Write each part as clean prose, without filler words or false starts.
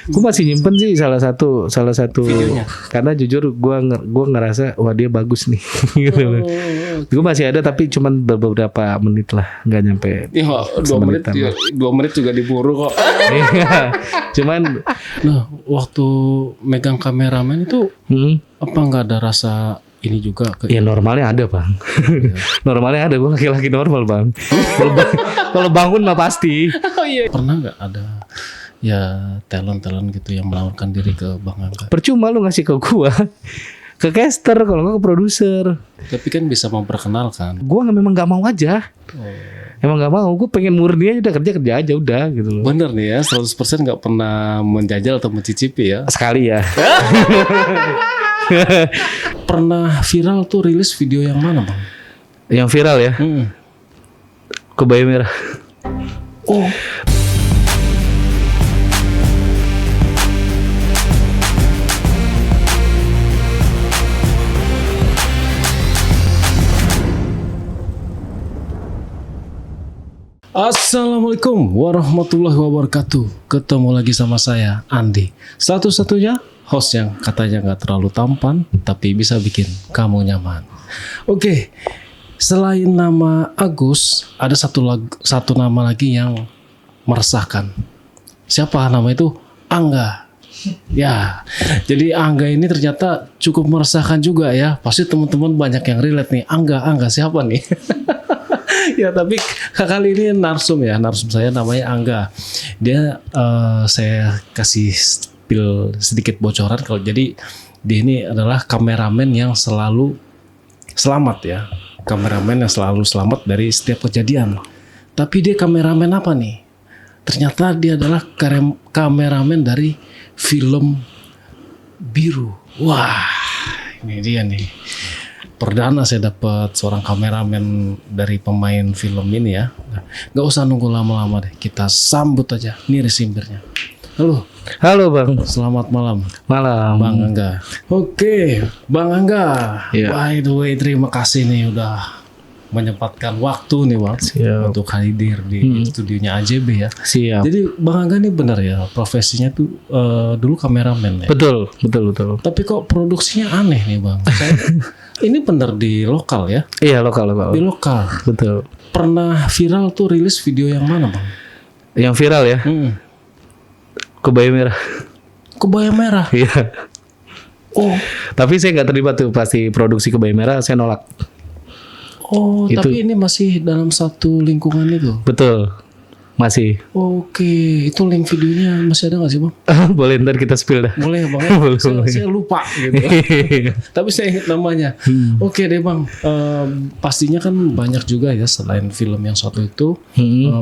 Gue masih nyimpen sih salah satu videonya. karena jujur gue ngerasa wah dia bagus nih gitu loh. Gue masih ada tapi cuman beberapa menit lah, nggak nyampe. Ya 2 menit, semenitan lah. 2 menit juga diburu kok. Iya, cuman Nah, waktu megang kameramen itu apa nggak ada rasa ini juga ya normalnya ada bang. Normalnya ada, gue laki-laki normal bang. Kalau bangun mah pasti. Oh iya. Pernah nggak ada ya talent gitu yang menawarkan diri ke Bang Angga? Percuma lu ngasih ke gua, ke caster kalau nggak ke produser. Tapi kan bisa memperkenalkan. Gua memang nggak mau aja. Emang nggak mau. Gue pengen murni aja, udah kerja aja udah gitu loh. Bener nih ya, 100% nggak pernah menjajal atau mencicipi ya. Sekali ya. Pernah viral tuh rilis video yang mana Bang? Yang viral ya, kebaya merah. Oh. Assalamualaikum warahmatullahi wabarakatuh. Ketemu lagi sama saya Andi, satu-satunya host yang katanya nggak terlalu tampan tapi bisa bikin kamu nyaman. Oke, selain nama Agus, ada satu nama lagi yang meresahkan. Siapa nama itu? Angga. Ya, jadi Angga ini ternyata cukup meresahkan juga ya. Pasti teman-teman banyak yang relate nih. Angga siapa nih? Ya tapi kali ini narsum saya namanya Angga. Dia saya kasih spill sedikit bocoran kalau jadi dia ini adalah kameramen yang selalu selamat ya. Kameramen yang selalu selamat dari setiap kejadian. Tapi dia kameramen apa nih? Ternyata dia adalah kameramen dari film biru. Wah, ini dia nih. Perdana saya dapat seorang kameramen dari pemain film ini ya. Gak usah nunggu lama-lama deh. Kita sambut aja. Ini resimbirnya. Halo Bang. Selamat malam. Malam. Bang Angga. Oke, Bang Angga. Iya. By the way, terima kasih nih udah menyempatkan waktu nih Bang. Siap. Untuk hadir di studionya AJB ya. Siap. Jadi Bang Angga ini benar ya, profesinya tuh dulu kameramen ya. Betul. Tapi kok produksinya aneh nih Bang. Ini benar di lokal ya? Iya lokal. Di lokal. Betul. Pernah viral tuh rilis video yang mana Bang? Yang viral ya, kebaya merah. Kebaya merah. Iya. Oh. Tapi saya nggak terlibat tuh pasti produksi kebaya merah, saya nolak. Oh, Itu. tapi ini masih dalam satu lingkungan itu. Betul. Masih. Oke, itu link videonya masih ada nggak sih Bang? Boleh ntar kita spill dah. Boleh ya Bang? Boleh. Saya lupa gitu. Tapi saya ingat namanya. Oke deh Bang. Pastinya kan banyak juga ya selain film yang satu itu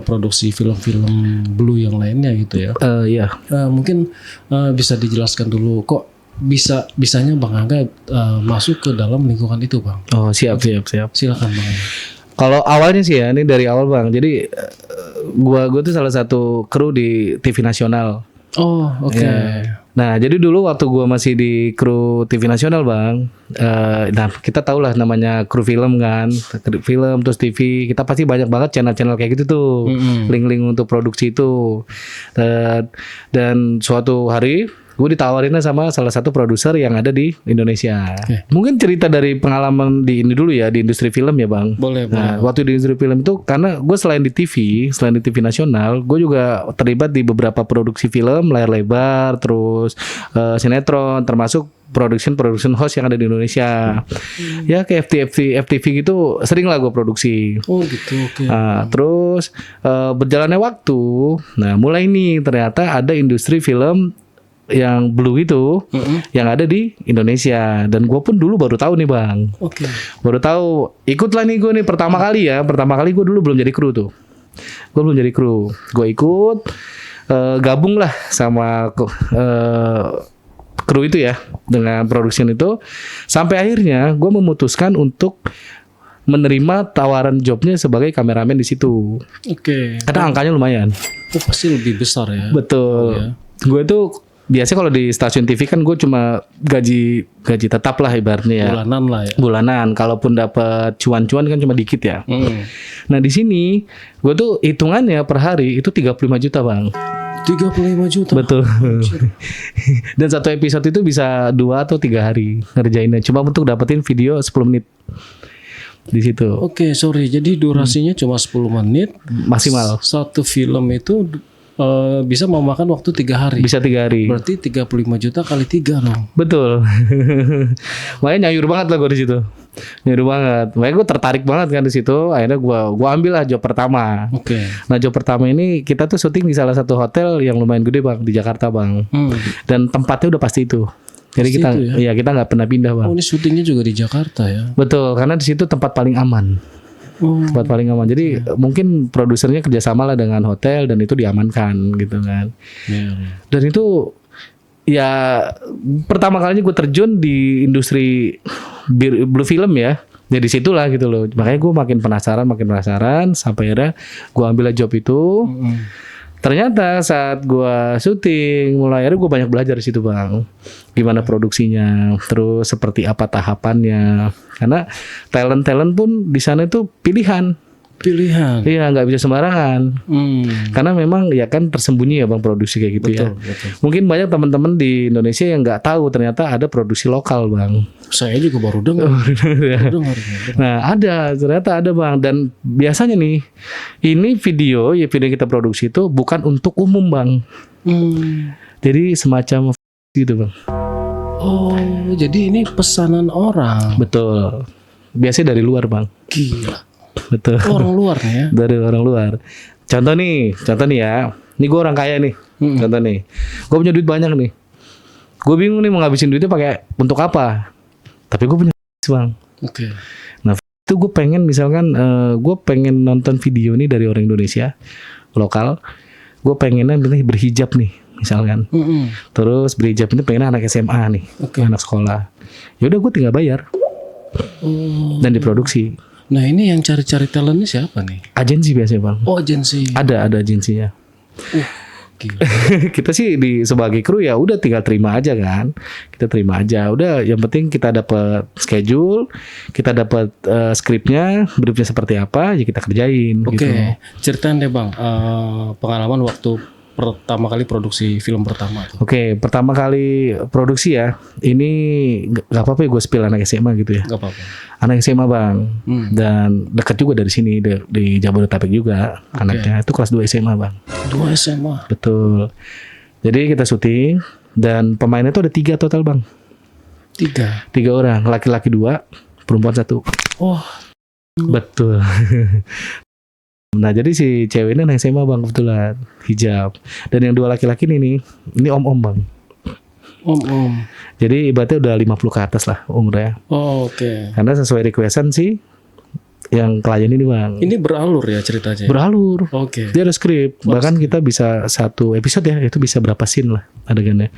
produksi film-film blue yang lainnya gitu ya. Iya. Mungkin bisa dijelaskan dulu kok bisanya Bang Angga masuk ke dalam lingkungan itu Bang. Oh siap. Silakan Bang Angga. Kalau awalnya sih ya, ini dari awal Bang. Jadi gua tuh salah satu kru di TV nasional. Oh oke. Ya. Nah jadi dulu waktu gua masih di kru TV nasional Bang, nah kita tahu lah namanya kru film kan, film terus TV, kita pasti banyak banget channel-channel kayak gitu tuh, link-link untuk produksi itu. Dan suatu hari gue ditawarinnya sama salah satu produser yang ada di Indonesia. Mungkin cerita dari pengalaman di ini dulu ya, di industri film ya Bang. Boleh. Nah, waktu di industri film itu karena gue selain di TV nasional, gue juga terlibat di beberapa produksi film, layar lebar, terus sinetron, termasuk production host yang ada di Indonesia. Ya kayak FTV gitu sering lah gue produksi. Oh gitu, oke. Nah, terus berjalannya waktu, nah mulai nih ternyata ada industri film yang blue itu yang ada di Indonesia, dan gue pun dulu baru tahu nih Bang. Oke. Baru tahu, ikutlah nih gue nih pertama kali gue dulu belum jadi kru tuh. Gue belum jadi kru, gue ikut gabung lah sama kru itu ya, dengan production itu, sampai akhirnya gue memutuskan untuk menerima tawaran jobnya sebagai kameramen di situ. Oke. Karena angkanya lumayan. Oh, pasti lebih besar ya. Betul. Oh, ya. Gue tuh biasanya kalau di stasiun TV kan gue cuma gaji tetap lah ibaratnya ya. Bulanan lah ya. Bulanan. Kalaupun dapat cuan-cuan kan cuma dikit ya. Nah di sini gue tuh hitungannya per hari itu 35 juta Bang. 35 juta. Betul. Dan satu episode itu bisa 2 atau 3 hari ngerjainnya. Cuma untuk dapetin video 10 menit di situ Oke, sorry. Jadi durasinya cuma 10 menit. maksimal. Satu film itu bisa memakan waktu 3 hari. Bisa 3 hari. Berarti 35 juta kali 3 dong. Betul. Makanya nyayur banget lah gue di situ. Nyayur banget. Makanya gue tertarik banget kan di situ. Akhirnya gue ambil lah job pertama. Oke. Nah job pertama ini kita tuh syuting di salah satu hotel yang lumayan gede bang di Jakarta bang. Dan tempatnya udah pasti itu. Jadi Pasti kita itu ya? kita nggak pernah pindah bang. Oh, ini syutingnya juga di Jakarta ya. Betul, karena di situ tempat paling aman. Tempat paling aman. Jadi mungkin produsernya kerjasama lah dengan hotel dan itu diamankan gitu kan. Iya. Dan itu ya pertama kalinya gue terjun di industri blue film ya. Jadi situlah gitu loh. Makanya gue makin penasaran sampai akhirnya gue ambil job itu. Ternyata saat gue syuting mulai akhirnya gue banyak belajar di situ bang. Gimana produksinya, terus seperti apa tahapannya. Karena talent pun di sana itu pilihan. Iya, nggak bisa sembarangan. Karena memang ya kan tersembunyi ya bang produksi kayak gitu ya. Betul. Mungkin banyak teman-teman di Indonesia yang nggak tahu ternyata ada produksi lokal bang. Saya juga baru dengar. Nah ternyata ada bang. Dan biasanya nih ini video yang kita produksi itu bukan untuk umum bang. Jadi semacam gitu bang. Oh, jadi ini pesanan orang. Betul. Biasanya dari luar bang. Gila. Betul. Orang luar ya. Dari orang luar. Contoh nih ya. Ini gue orang kaya nih. Contoh nih. Gue punya duit banyak nih. Gue bingung nih mau ngabisin duitnya pakai untuk apa. Tapi gue punya bang. Oke. Nah itu gue pengen misalkan gue pengen nonton video nih dari orang Indonesia lokal. Gue pengennya berhijab nih misalkan. Terus berhijab ini pengen anak SMA nih. Anak sekolah. Ya udah gue tinggal bayar. Dan diproduksi. Nah ini yang cari-cari talentnya siapa nih? Agensi biasanya bang. Oh agensi. Ada agensinya. Gila. Kita sih sebagai kru ya udah tinggal terima aja kan. Kita terima aja. Udah yang penting kita dapat schedule, kita dapat skripnya, briefnya seperti apa, ya kita kerjain. Oke. Gitu. Ceritain deh bang pengalaman waktu pertama kali produksi film pertama tuh. Oke, pertama kali produksi ya. Ini nggak apa-apa ya gue spill anak SMA gitu ya. Gak apa-apa. Anak SMA bang. Dan dekat juga dari sini di Jabodetabek juga anaknya. Itu kelas 2 SMA bang. 2 SMA. Betul. Jadi kita syuting dan pemainnya tuh ada 3 total bang. 3 orang, laki-laki 2, perempuan 1. Oh. Betul. Nah jadi si cewek ini anak SMA bang kebetulan hijab. Dan yang 2 laki-laki ini om-om bang. Om. Jadi ibaratnya udah 50 ke atas lah umurnya. Oh, oke. Karena sesuai requestan sih yang klien ini bang. Ini beralur ya ceritanya? Beralur. Oke. Dia ada skrip. Bahkan kita bisa satu episode ya itu bisa berapa scene lah adegannya.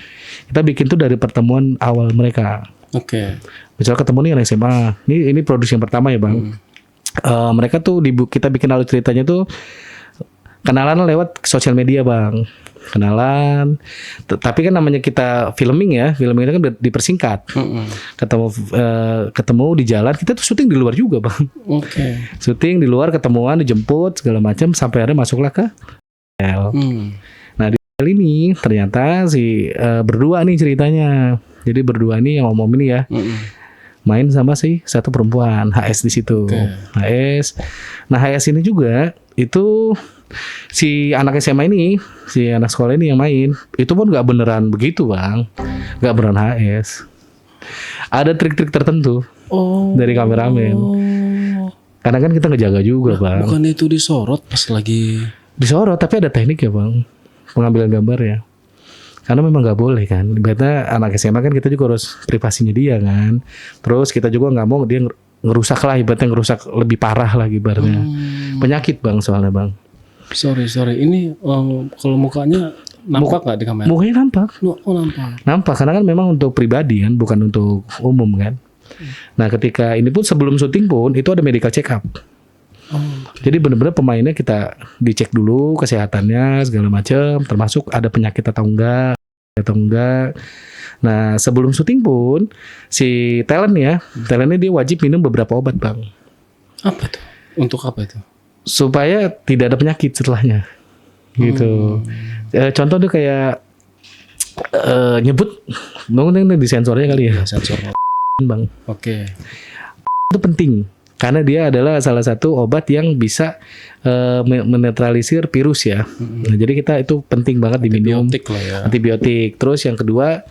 Kita bikin tuh dari pertemuan awal mereka. Oke. Misalnya ketemu nih anak SMA. Ini produksi yang pertama ya bang. Mereka tuh kita bikin alur ceritanya tuh kenalan lewat sosial media bang. Kenalan. Tapi kan namanya kita filming itu kan dipersingkat. Ketemu di jalan. Kita tuh syuting di luar juga bang. Oke. Syuting di luar, ketemuan, dijemput segala macam sampai akhirnya masuklah ke hotel. Nah di hotel ini ternyata berdua nih ceritanya. Jadi berdua nih yang ngomong ini ya. Main sama satu perempuan HS di situ. HS. Nah HS ini juga itu si anak SMA ini, si anak sekolah ini yang main, itu pun nggak beneran begitu bang, nggak beneran HS. Ada trik-trik tertentu dari kameramen. Karena kan kita ngejaga juga bang. Bukan itu disorot pas lagi? Disorot, tapi ada teknik ya bang, pengambilan gambar ya. Karena memang nggak boleh kan. Ibaratnya anak SMA kan kita juga harus privasinya dia kan. Terus kita juga nggak mau dia ngerusak lah, ibaratnya ngerusak lebih parah lah ibaratnya. Penyakit bang soalnya bang. Sorry. Ini kalau mukanya nampak nggak di kamera? Mukanya nampak. Nampak. Nampak karena kan memang untuk pribadi kan, bukan untuk umum kan. Nah ketika ini pun sebelum syuting pun itu ada medical check up. Jadi benar-benar pemainnya kita dicek dulu kesehatannya segala macam, termasuk ada penyakit atau enggak. Nah sebelum syuting pun si talentnya dia wajib minum beberapa obat bang. Apa tuh? Untuk apa itu? Supaya tidak ada penyakit setelahnya. gitu. Contoh tuh kayak nyebut bangun di sensornya kali ya. Sensor. Bang. Oke. Itu penting karena dia adalah salah satu obat yang bisa menetralisir virus ya. Nah, jadi kita itu penting banget diminum. Antibiotik lah ya. Antibiotik. Terus yang kedua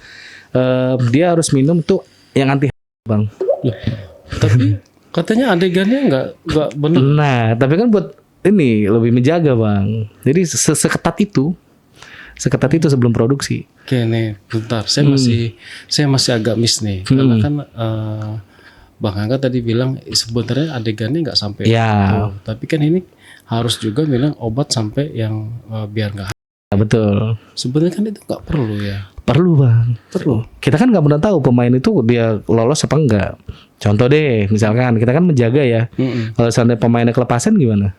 dia harus minum tuh yang anti bang. Tapi katanya adegannya nggak benar. Nah, tapi kan buat ini lebih menjaga bang. Jadi seketat itu sebelum produksi. Oke nih, bentar. Saya masih agak miss nih. Karena kan Bang Angga tadi bilang sebenarnya adegannya nggak sampai Ya. itu. Tapi kan ini harus juga bilang obat sampai yang biar nggak. Ya, betul. Sebenarnya kan itu nggak perlu ya. Perlu bang. Perlu. Kita kan nggak pernah tahu pemain itu dia lolos apa enggak. Contoh deh, misalkan kita kan menjaga ya. Kalau seandainya pemainnya kelepasan gimana?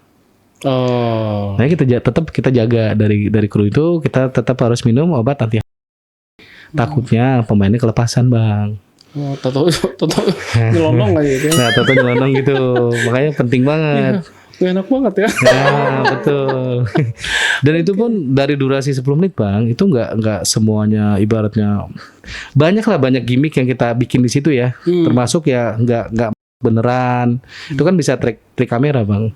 Oh. Nah tetap kita jaga dari kru itu kita tetap harus minum obat anti. Takutnya pemainnya kelepasan bang. Oh, tato nyelonong aja gitu. Nah tato nyelonong gitu, makanya penting banget. Enak banget ya. Nah betul. Dan itu pun dari durasi 10 menit bang, itu nggak semuanya ibaratnya banyak gimmick yang kita bikin di situ ya, termasuk ya nggak beneran. Itu kan bisa trik kamera bang.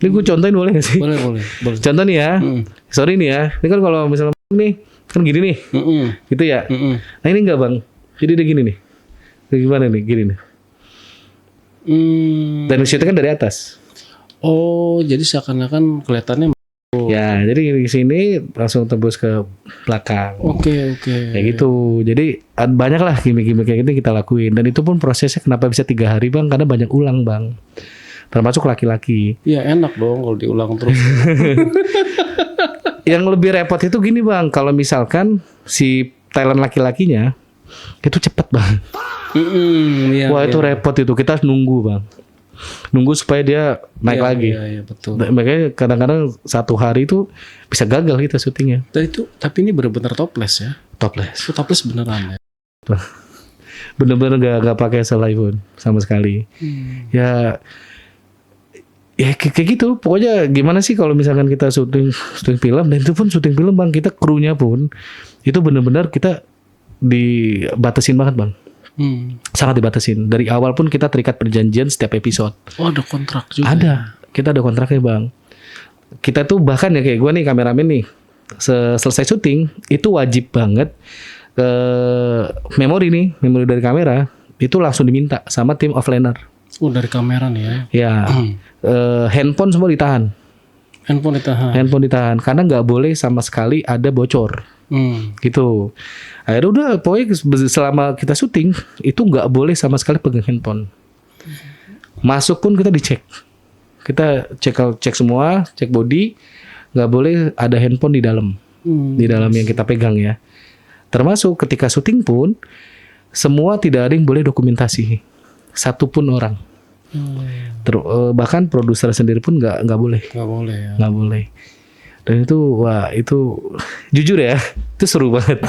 Ini gue contohin boleh gak sih? Boleh. Contoh nih ya, sorry nih ya, ini kan kalau misalnya nih kan gini nih, gitu ya. Nah ini enggak bang, jadi dia gini nih, gimana nih, gini nih. Dan shootnya kan dari atas. Oh, jadi seakan-akan kelihatannya. Ya, jadi di sini langsung tembus ke belakang. Oke. Kayak gitu. Jadi banyak lah gimmick-gimmick kayak gitu kita lakuin. Dan itu pun prosesnya kenapa bisa 3 hari bang? Karena banyak ulang bang. Termasuk laki-laki. Iya enak dong kalau diulang terus. Yang lebih repot itu gini bang. Kalau misalkan si talent laki-lakinya itu cepet bang. Wah itu repot itu. Kita harus nunggu bang. Nunggu supaya dia naik lagi. Iya betul. Makanya kadang-kadang 1 hari itu bisa gagal kita syutingnya. Tapi ini benar-benar topless ya. Topless. Itu topless beneran ya. Bener-bener gak pakai selai pun sama sekali. Ya kayak gitu. Pokoknya gimana sih kalau misalkan kita syuting film, dan itu pun syuting film bang, kita krunya pun itu bener-bener kita dibatasin banget bang. Sangat dibatasin. Dari awal pun kita terikat perjanjian setiap episode. Oh ada kontrak juga. Ada. Kita ada kontraknya bang. Kita tuh bahkan ya kayak gue nih kameramen nih, selesai syuting itu wajib banget memori dari kamera itu langsung diminta sama tim offliner. Oh dari kamera nih ya. Ya. Handphone semua ditahan. Handphone ditahan karena nggak boleh sama sekali ada bocor. Gitu. Akhirnya udah pokoknya selama kita syuting itu nggak boleh sama sekali pegang handphone. Masuk pun kita dicek. Kita cek semua, cek body, nggak boleh ada handphone di dalam. Di dalam yang kita pegang ya. Termasuk ketika syuting pun semua tidak ada yang boleh dokumentasi. Satupun orang. Bahkan produser sendiri pun nggak boleh. Nggak boleh. Dan itu jujur ya, itu seru banget.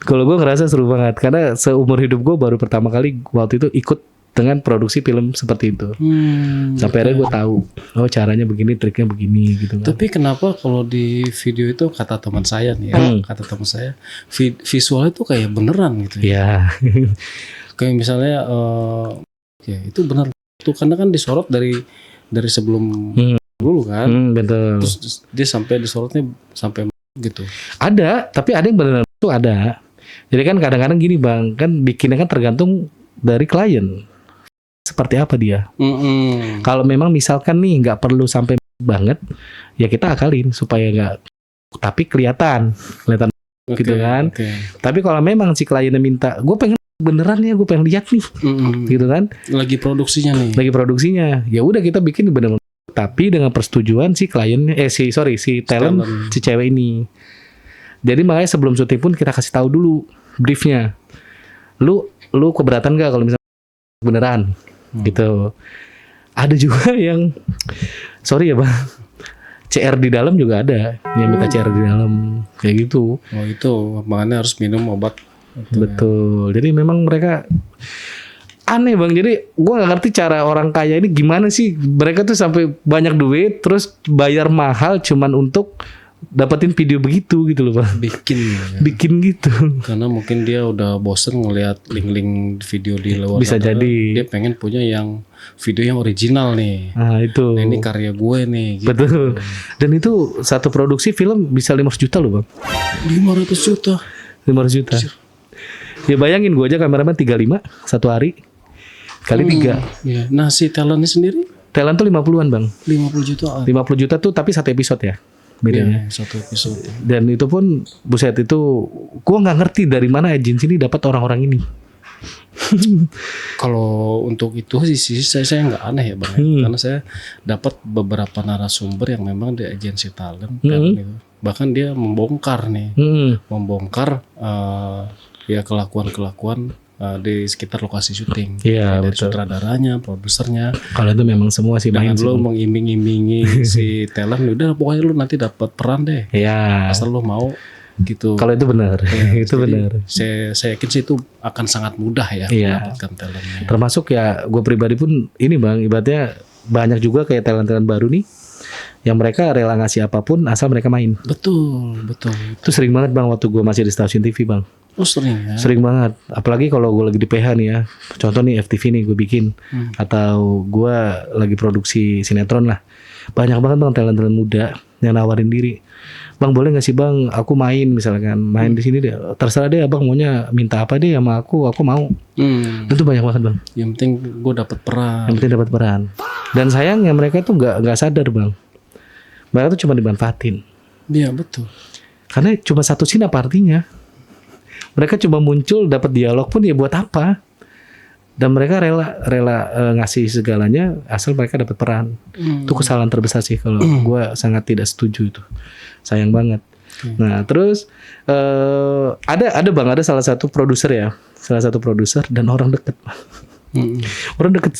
Kalau gue ngerasa seru banget karena seumur hidup gue baru pertama kali waktu itu ikut dengan produksi film seperti itu. Sampai akhirnya gue tahu, oh caranya begini, triknya begini gitu kan. Tapi kenapa kalau di video itu kata teman saya nih ya, visualnya itu kayak beneran gitu ya. Kayak misalnya itu benar tuh karena kan disorot dari sebelum dulu kan. Betul. Terus dia sampai disorotnya sampai gitu. Ada, tapi ada yang benar itu ada. Jadi kan kadang-kadang gini bang, kan bikinnya kan tergantung dari klien. Seperti apa dia. Kalau memang misalkan nih nggak perlu sampai banget, ya kita akalin supaya nggak. Tapi kelihatan gitu kan. Tapi kalau memang si kliennya minta, gue pengen beneran ya, gue pengen lihat nih, gitu kan. Lagi produksinya. Ya udah kita bikin bener-bener. Tapi dengan persetujuan si kliennya, si talent, si cewek ini. Jadi makanya sebelum syuting pun kita kasih tahu dulu briefnya. Lu keberatan gak kalau misalnya beneran, gitu. Ada juga yang, sorry ya bang, CR di dalam juga ada, yang minta CR di dalam, kayak gitu. Oh itu makanya harus minum obat. Betul. Jadi memang mereka aneh bang. Jadi gue nggak ngerti cara orang kaya ini gimana sih. Mereka tuh sampai banyak duit, terus bayar mahal cuman untuk dapetin video begitu gitu loh bang. Bikin gitu. Karena mungkin dia udah bosen ngelihat link-link video di luar. Bisa sana. jadi. Dia pengen punya yang video yang original nih. Nah itu. Nah, ini karya gue nih. Gitu. Betul. Dan itu satu produksi film bisa 500 juta loh bang. 500 juta. 500 juta. Ya bayangin gue aja kameramen 35 satu hari kali 3. Iya. Nah si talentnya sendiri? Talent tuh 50-an bang. 50 jutaan. 50 juta tuh tapi satu episode ya. Bedanya. Iya, satu episode. Dan itu pun buset itu gue nggak ngerti dari mana agensi ini dapat orang-orang ini. Kalau untuk itu sih saya nggak aneh ya bang, karena saya dapat beberapa narasumber yang memang di agensi talent kan gitu. Bahkan dia membongkar membongkar ya kelakuan di sekitar lokasi syuting. Iya, dari betul. sutradaranya, produsernya. Kalau itu memang semua sih main Jangan sih. lo mengiming-imingi si talent, udah pokoknya lu nanti dapat peran deh. Ya. Asal lo mau gitu. Kalau itu benar, itu Jadi, benar. Saya yakin sih itu akan sangat mudah ya Iya. mendapatkan talentnya. Termasuk ya gue pribadi pun ini bang, ibaratnya banyak juga kayak talent-talent baru nih yang mereka rela ngasih apapun asal mereka main. Betul. Itu sering banget bang waktu gue masih di stasiun TV bang. Oh sering ya. Sering banget. Apalagi kalau gue lagi di PH nih ya. Contoh nih FTV nih gue bikin. Atau gue lagi produksi sinetron lah. Banyak banget bang talent-talent muda yang nawarin diri. Bang boleh gak sih bang aku main misalkan. Main di sini deh. Terserah deh abang maunya minta apa deh sama aku mau. Itu banyak banget bang. Yang penting gue dapat peran. Yang penting dapat peran. Dan sayangnya mereka tuh nggak sadar bang. Mereka tuh cuma dimanfaatin. Iya betul. Karena cuma satu scene apa artinya? Mereka cuma muncul dapat dialog pun ya buat apa? Dan mereka rela ngasih segalanya asal mereka dapat peran. Itu kesalahan terbesar sih kalau gue sangat tidak setuju itu. Sayang banget. Nah terus ada salah satu produser ya, dan orang deket. Orang deket.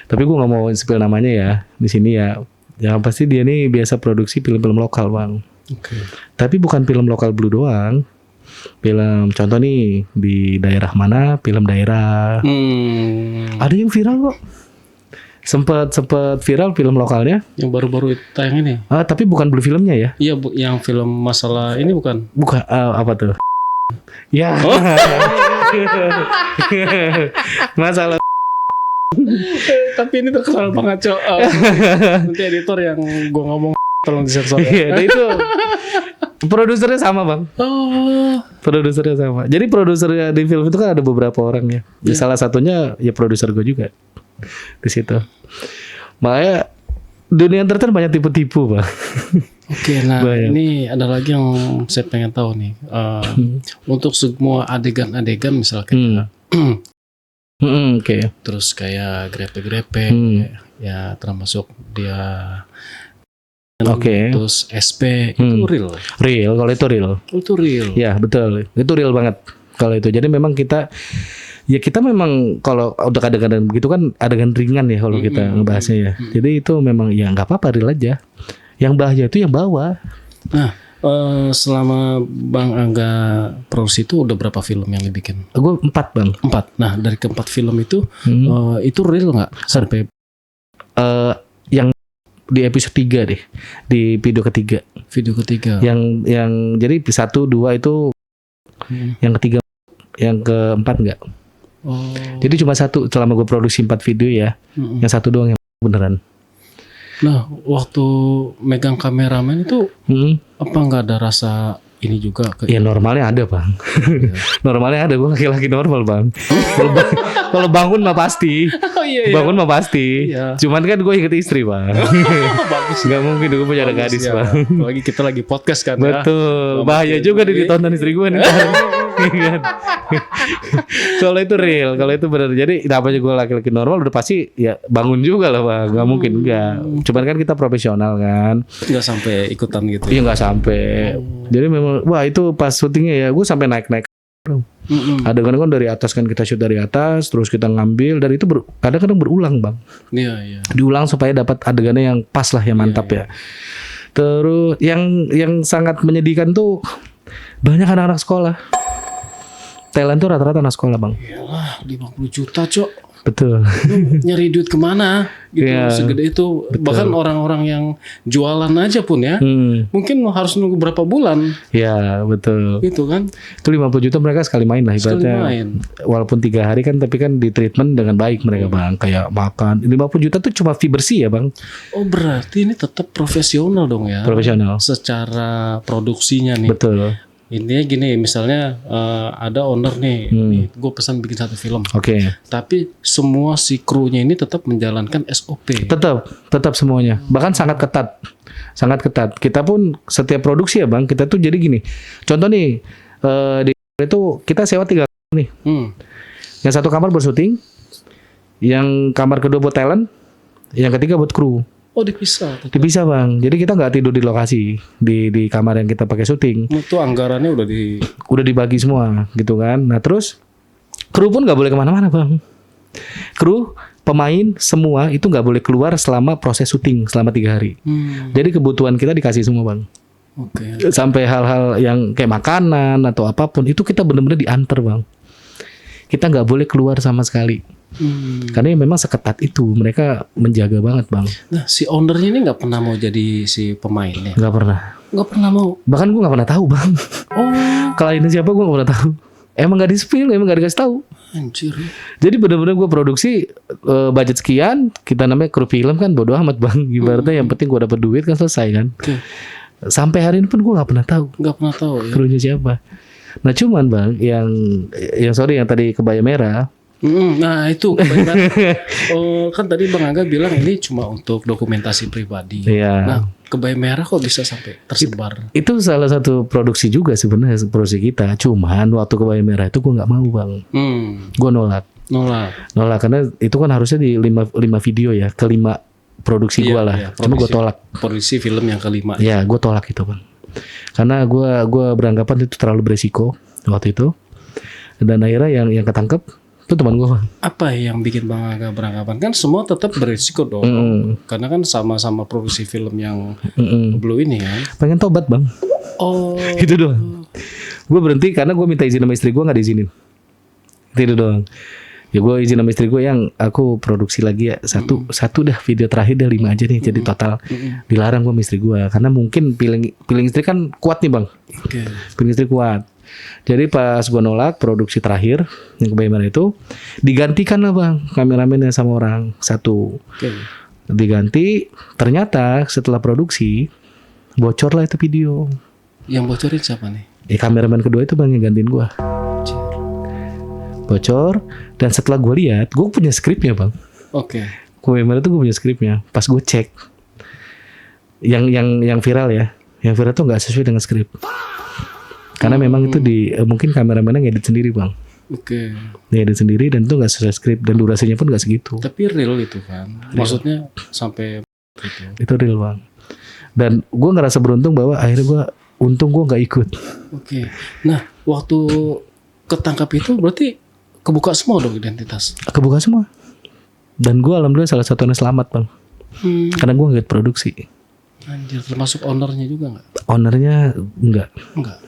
Tapi gue nggak mau spill namanya ya di sini ya. Yang pasti dia nih biasa produksi film-film lokal bang. Tapi bukan film lokal blue doang. Film contoh nih di daerah mana, film daerah. Ada yang viral kok. Sempet viral film lokalnya. Yang baru-baru tayang ini. Tapi bukan blue filmnya ya. Iya yang film masalah ini bukan. Bukan apa tuh? Ya. Masalah. Tapi ini terkenal banget cok. Nanti editor yang gue ngomong tolong disensor ya. Iya, nah itu produsernya sama bang. Produsernya sama. Jadi produsernya di film itu kan ada beberapa orang ya. Salah satunya ya produser gue juga di situ. Makanya dunia entertain banyak tipu-tipu bang. Oke, nah banyak. ini ada lagi yang saya pengen tahu nih. Untuk semua adegan-adegan misalkan. Oke. Terus kayak grepe-grepe ya termasuk dia. Oke. Terus SP itu real. Real, kalau itu real. Itu real. Ya betul, itu real banget kalau itu. Jadi memang kita memang kalau udah kadang-kadang begitu kan adegan ringan ya kalau kita ngebahasnya ya. Jadi itu memang ya nggak apa-apa real aja. Yang bahaya itu yang bawah. Nah, selama Bang Angga produksi itu udah berapa film yang dibikin? Gue 4 bang. 4. Nah dari keempat film itu real nggak sampai? Yang di episode 3 deh, di video ketiga. Video ketiga. Yang jadi 1, 2 itu, yang ketiga, yang keempat enggak. Jadi cuma 1 selama gue produksi 4 video ya, yang 1 doang yang beneran. Nah waktu megang kameramen itu apa nggak ada rasa ini juga? Ya normalnya ada bang. Normalnya ada, gue laki-laki normal bang. Kalau bangun mah pasti. Bangun mah pasti. Iya. Cuman kan gue inget istri bang. Bagus. Gak mungkin gue punya ada gadis ya. bang. Apalagi kita lagi podcast kan. Betul. Bahaya juga nih ditonton istri gue nih. Kalau itu real, kalau itu benar. Jadi namanya gue laki-laki normal udah pasti ya bangun juga lah bang. Gak mungkin enggak. Cuman kan kita profesional kan. Nggak sampai ikutan gitu. Iya nggak sampai. Jadi memang wah itu pas syutingnya ya gue sampai naik-naik. Adegan kan dari atas kan kita shoot dari atas, terus kita ngambil dan itu kadang-kadang berulang bang. Iya. Diulang supaya dapat adegannya yang pas lah, yang mantap ya. Terus yang sangat menyedihkan tuh banyak anak-anak sekolah. Thailand tuh rata-rata anak sekolah bang. Iyalah 50 juta cok. Betul. Lu nyari duit kemana gitu Iya, segede itu. Bahkan orang-orang yang jualan aja pun ya mungkin harus nunggu berapa bulan Ya betul. gitu kan. Itu 50 juta mereka sekali main lah Sekali ibaratnya. main. Walaupun 3 hari kan, tapi kan di treatment dengan baik mereka bang. Kayak makan. 50 juta tuh cuma fee bersih ya bang. Oh berarti ini tetap profesional dong ya. Profesional. Secara produksinya nih. Betul. Intinya gini, misalnya ada owner nih, gue pesan bikin satu film. Oke. Tapi semua si krunya ini tetap menjalankan SOP. Tetap semuanya. Bahkan sangat ketat. Sangat ketat. Kita pun setiap produksi ya bang, kita tuh jadi gini. Contoh nih, di itu kita sewa 3 kamar nih. Yang satu kamar buat syuting, yang kamar kedua buat talent, yang ketiga buat kru. Oh dipisah. Dipisah bang. Jadi kita nggak tidur di lokasi, di kamar yang kita pakai syuting. Itu anggarannya Udah dibagi semua gitu kan. Nah terus kru pun nggak boleh kemana-mana bang. Kru, pemain semua itu nggak boleh keluar selama proses syuting selama 3 hari. Jadi kebutuhan kita dikasih semua bang. Oke. Sampai hal-hal yang kayak makanan atau apapun itu kita benar-benar diantar bang. Kita nggak boleh keluar sama sekali. Karena memang seketat itu mereka menjaga banget bang. Nah si ownernya ini nggak pernah mau jadi si pemainnya. Nggak pernah. Nggak pernah mau. Bahkan gue nggak pernah tahu bang. Oh. Kliennya siapa gue nggak pernah tahu. Emang nggak di spill, emang nggak dikasih tahu. Anjir. Jadi benar-benar gue produksi budget sekian, kita namanya kru film kan bodo amat bang. Ibaratnya yang penting gue dapat duit kan selesai kan. Oke. Sampai hari ini pun gue nggak pernah tahu Nggak pernah tahu ya. krunya siapa. Nah cuman bang, yang sorry yang tadi kebaya merah. Nah itu kebanyakan. Kan tadi Bang Angga bilang ini cuma untuk dokumentasi pribadi. Iya. Nah kebaya merah kok bisa sampai tersebar? Itu salah satu produksi juga sebenarnya produksi kita. Cuman waktu kebaya merah itu gue nggak mau bang. Gue nolak karena itu kan harusnya di 5 video ya, ke-5 produksi gue lah. Iya, Cuma gue tolak. Produksi film yang kelima. Ya gue tolak itu bang. Karena gue beranggapan itu terlalu beresiko waktu itu. Dan akhirnya yang ketangkep itu teman gue bang. Apa yang bikin Bang Angga beranggapan? Kan semua tetap berisiko dong. Karena kan sama-sama produksi film yang Blue ini kan. Pengen tobat bang. Oh. Itu doang. Gue berhenti karena gue minta izin sama istri gue, nggak diizinin. Itu doang. Ya gue izin sama istri gue yang aku produksi lagi ya satu dah video terakhir dah 5 aja nih. Jadi total dilarang gue sama istri gue karena mungkin feeling istri kan kuat nih bang. Oke. Feeling istri kuat. Jadi pas gue nolak produksi terakhir yang kebaya merah itu digantikan lah bang kameramennya sama orang satu. Oke. Diganti, ternyata setelah produksi bocor lah itu video. Yang bocorin siapa nih? Kameramen kedua itu bang yang gantiin gue. Bocor, dan setelah gue lihat, gue punya skripnya bang. Oke. Kebaya merah itu gue punya skripnya. Pas gue cek, yang viral ya, yang viral tuh nggak sesuai dengan skrip. Karena memang itu mungkin kameramennya ngedit sendiri bang. Oke. Ngedit sendiri dan itu nggak sesuai skrip dan durasinya pun nggak segitu. Tapi real itu kan, maksudnya sampai gitu. Itu real bang. Dan gue ngerasa beruntung bahwa akhirnya untung gue nggak ikut. Oke. Nah, waktu ketangkap itu berarti kebuka semua dong identitas. Kebuka semua. Dan gue alhamdulillah salah satu yang selamat bang. Karena gue nggak produksi. Anjir, termasuk ownernya juga nggak? Ownernya enggak. Enggak.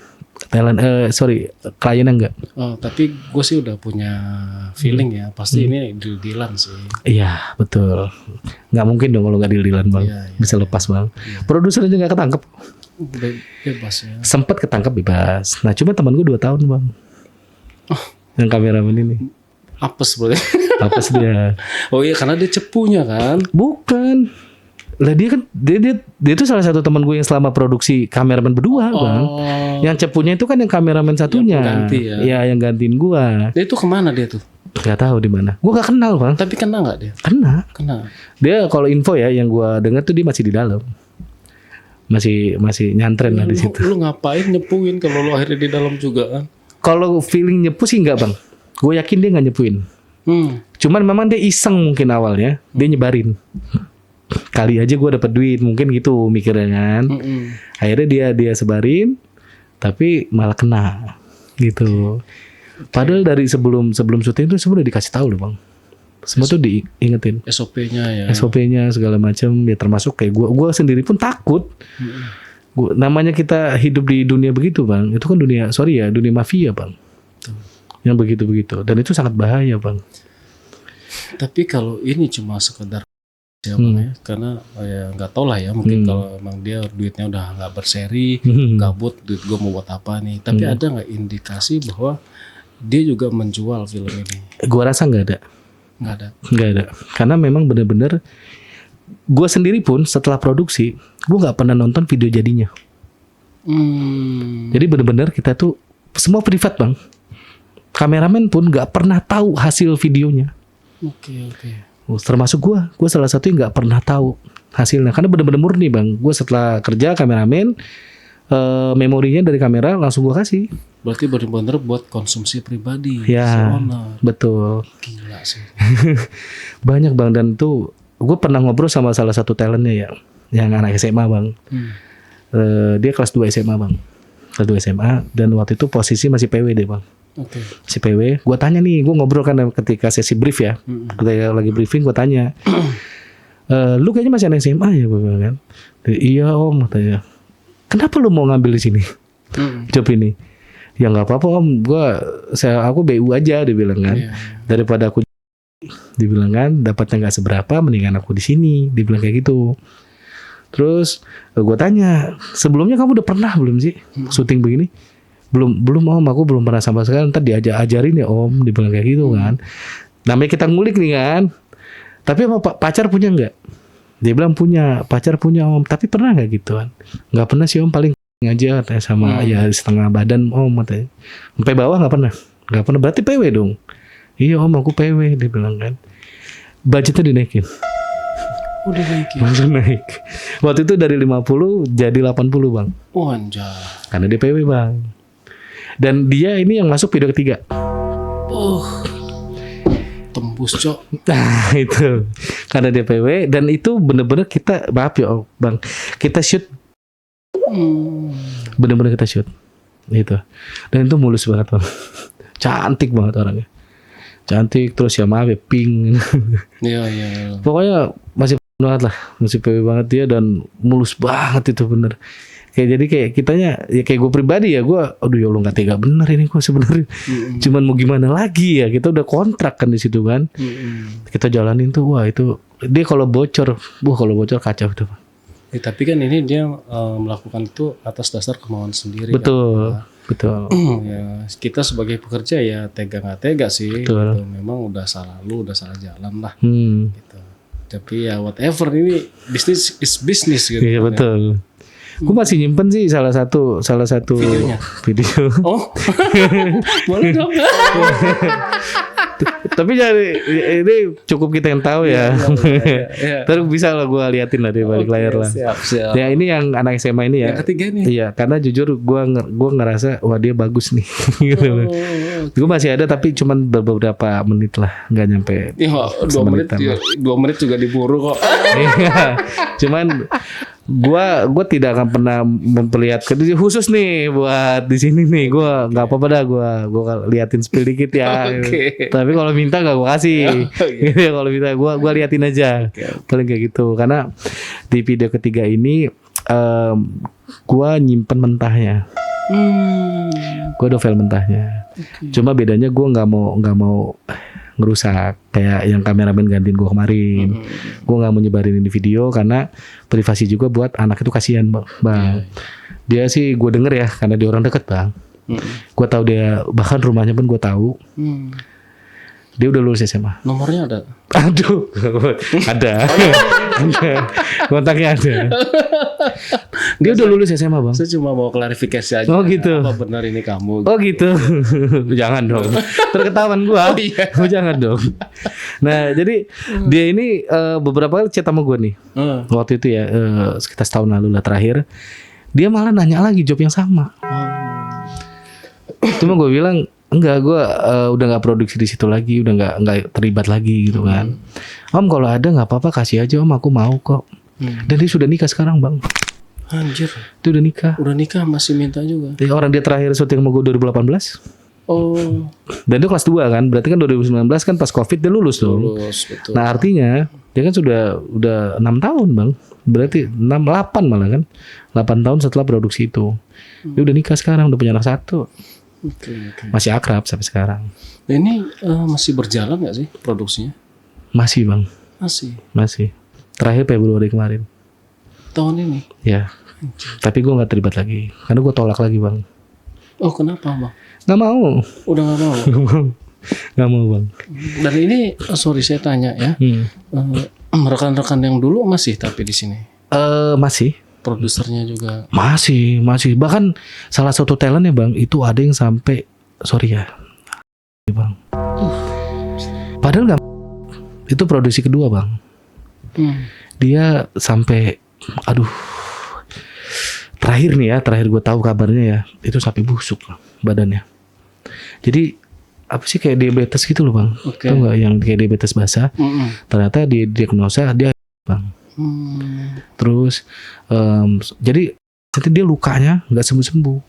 Kliennya enggak. Oh, tapi gue sih udah punya feeling ya, pasti ini deal-dealan sih. Iya betul. Nggak mungkin dong kalau nggak deal-dealan bang. Iya, Bisa lepas bang. Produser aja nggak ketangkep. Bebas ya. Sempat ketangkep bebas. Nah cuma teman gue 2 tahun bang. Yang kameramen ini. Apes berarti. Apes dia. Oh iya karena dia cepunya kan. Bukan. Lah dia kan dia tuh salah satu teman gue yang selama produksi kameramen berdua bang. Yang cepunya itu kan yang kameramen satunya. Yang ganti ya. Iya yang gantiin gue. Dia itu kemana dia tuh? Gak tahu di mana. Gue gak kenal bang. Tapi kena nggak dia? Kena. Dia kalau info ya yang gue dengar tuh dia masih di dalam. Masih nyantren lah di situ. Lu ngapain nyepuin kalau lu akhirnya di dalam juga kan? Kalau feeling nyepu sih enggak bang. Gue yakin dia nggak nyepuin. Cuman memang dia iseng mungkin awalnya. Dia nyebarin. Kali aja gue dapet duit mungkin gitu mikirnya kan. Akhirnya dia sebarin, tapi malah kena gitu. Padahal dari sebelum syuting itu semua udah dikasih tahu loh bang. Semua tuh diingetin. SOP-nya ya. SOP-nya segala macam ya termasuk kayak gue sendiri pun takut. Namanya kita hidup di dunia begitu bang. Itu kan dunia mafia bang. yang begitu-begitu. Dan itu sangat bahaya bang. Tapi kalau ini cuma sekedar ya bang ya, karena ya nggak tahu lah ya, mungkin kalau emang dia duitnya udah nggak berseri, gabut, duit gue mau buat apa nih. Tapi ada nggak indikasi bahwa dia juga menjual film ini? Gua rasa nggak ada. Nggak ada. Karena memang benar-benar gue sendiri pun setelah produksi, gue nggak pernah nonton video jadinya. Jadi benar-benar kita tuh semua privat bang. Kameramen pun nggak pernah tahu hasil videonya. Oke. Termasuk gue salah satu yang nggak pernah tahu hasilnya, karena benar-benar murni bang. Gue setelah kerja kameramen, memorinya dari kamera langsung gue kasih. Berarti benar-benar buat konsumsi pribadi. Ya, betul. Gila sih. Banyak bang, dan tuh gue pernah ngobrol sama salah satu talentnya ya, yang anak SMA bang. Dia kelas 2 SMA bang. Kelas 2 SMA, dan waktu itu posisi masih PW deh bang. Oke. Si PW, gue tanya nih, gue ngobrol kan ketika sesi brief ya, ketika lagi briefing gue tanya, lu kayaknya masih anak SMA ya, gue bilang kan. Iya om, katanya. Kenapa lu mau ngambil di sini job ini? Ya nggak apa-apa om, aku BU aja, dia bilang kan. Daripada aku, dibilang kan, dapatnya nggak seberapa, mendingan aku di sini, dibilang kayak gitu. Terus gue tanya, sebelumnya kamu udah pernah belum sih syuting begini? Belum om, aku belum pernah sama sekali. Ntar ajarin ya om, dibilang kayak gitu kan. Namanya kita ngulik nih kan. Tapi apa pacar punya nggak? Dia bilang punya, pacar punya om. Tapi pernah nggak gitu kan? Nggak pernah sih om, paling aja katanya sama ya setengah badan om katanya. Sampai bawah nggak pernah. Berarti PW dong. Iya om, aku PW, dia bilang kan. Budgetnya dinaikin. Udah naikin. Langsung naik. Waktu itu dari 50 jadi 80 bang. Oh anjay. Karena dia PW bang. Dan dia ini yang masuk video ketiga. Tembus cok. Nah itu. Karena dia PW. Dan itu bener-bener kita, maaf ya bang, kita shoot. Bener-bener kita shoot. Itu. Dan itu mulus banget bang. Cantik banget orangnya. Cantik, terus ya maaf ya pink. Iya. Pokoknya masih banget lah. Masih PW banget dia, dan mulus banget itu bener. Jadi kayak kitanya, ya kayak gue pribadi ya, gue aduh ya Allah nggak tega bener ini gue sebenarnya. Cuman mau gimana lagi ya, kita udah kontrak kan di situ kan. Kita jalanin tuh, wah itu dia kalau bocor kacau itu. Ya, tapi kan ini dia melakukan itu atas dasar kemauan sendiri. Betul. Ya, kita sebagai pekerja ya tega nggak tega sih. Betul. Gitu. Memang udah salah jalan lah. Gitu. Tapi ya whatever, ini bisnis is bisnis gitu. Iya betul. Gue masih nyimpen sih salah satu videonya. Video. Oh, boleh dong. Tapi jadi ini cukup kita yang tahu ya. Iya. Terus bisa lah gue liatin lah di balik layar lah. Siap. Ya ini yang anak SMA ini ya. Yang ketiga nih. Iya, karena jujur gue ngerasa wah dia bagus nih. Gitu. Gue masih ada tapi cuman beberapa menit lah, nggak nyampe. Iya, 2 menit. 2 menit juga diburu kok. Iya, cuman gue tidak akan pernah memperlihatkan khusus nih buat di sini nih. Gue nggak apa-apa dah, gue liatin spill dikit ya. Tapi kalau minta nggak gue kasih. Gitu ya, kalau minta gue liatin aja. Paling kayak gitu. Karena di video ketiga ini gue nyimpen mentahnya. Gue ada file mentahnya. Cuma bedanya gue nggak mau ngerusak kayak yang kameramen gantiin gue kemarin. Gue nggak mau nyebarin ini video karena privasi juga buat anak itu, kasihan bang. Dia sih gue denger ya, karena dia orang deket bang. Gue tahu dia, bahkan rumahnya pun gue tahu. Dia udah lulus SMA. Nomornya ada? Aduh, ada. Kontaknya ada. Dia udah lulus SMA bang. Saya cuma mau klarifikasi aja. Oh gitu. Apa benar ini kamu? Oh gitu. Jangan dong. Terketahuan gua. Oh, iya. Oh, jangan dong. Nah jadi dia ini beberapa kali chat sama gua nih. Waktu itu ya sekitar setahun lalu lah terakhir. Dia malah nanya lagi job yang sama. Cuma gue bilang enggak, gue udah nggak produksi di situ lagi, udah nggak terlibat lagi gitu kan. Om kalau ada nggak apa-apa kasih aja om, aku mau kok. Dan dia sudah nikah sekarang bang. Anjir. Itu udah nikah. Udah nikah masih minta juga. Dia orang dia terakhir syuting sama gue 2018. Oh. Dan dia kelas 2 kan, berarti kan 2019 kan pas COVID dia lulus dong. Lulus, betul. Nah artinya dia kan udah 6 tahun bang. Berarti 8 malah kan. 8 tahun setelah produksi itu. Dia udah nikah sekarang, udah punya anak 1. Oke. Masih akrab sampai sekarang. Nah, ini masih berjalan nggak sih produksinya? Masih bang, masih. Terakhir Februari kemarin. Tahun ini? Ya. Tapi gue nggak terlibat lagi, karena gue tolak lagi bang. Oh kenapa bang? Nggak mau. Udah nggak mau? Nggak mau bang. Dan ini, sorry saya tanya ya, rekan-rekan yang dulu masih tapi di sini? Masih. Produsernya juga? Masih. Bahkan salah satu talentnya bang, itu ada yang sampai, sorry ya, bang. Padahal nggak. Itu produksi kedua bang. Dia sampai, aduh. Terakhir gue tahu kabarnya ya, itu sampai busuk badannya. Jadi apa sih kayak diabetes gitu loh bang? Tahu nggak yang kayak diabetes basah? Ternyata di diagnosa dia bang. Terus jadi dia lukanya nggak sembuh.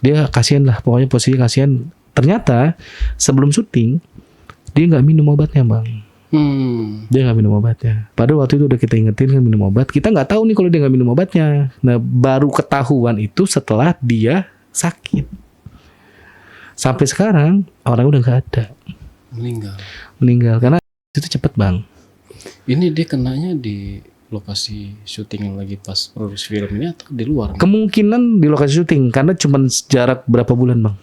Dia kasihan lah, pokoknya posisi kasihan. Ternyata sebelum syuting dia nggak minum obatnya bang. Dia nggak minum obatnya. Padahal waktu itu udah kita ingetin kan minum obat. Kita nggak tahu nih kalau dia nggak minum obatnya. Nah baru ketahuan itu setelah dia sakit. Sampai sekarang orang udah nggak ada. Meninggal karena itu cepet bang. Ini dia kenanya di lokasi syuting yang lagi pas produksi film ini atau di luar? Kemungkinan di lokasi syuting karena cuma jarak berapa bulan bang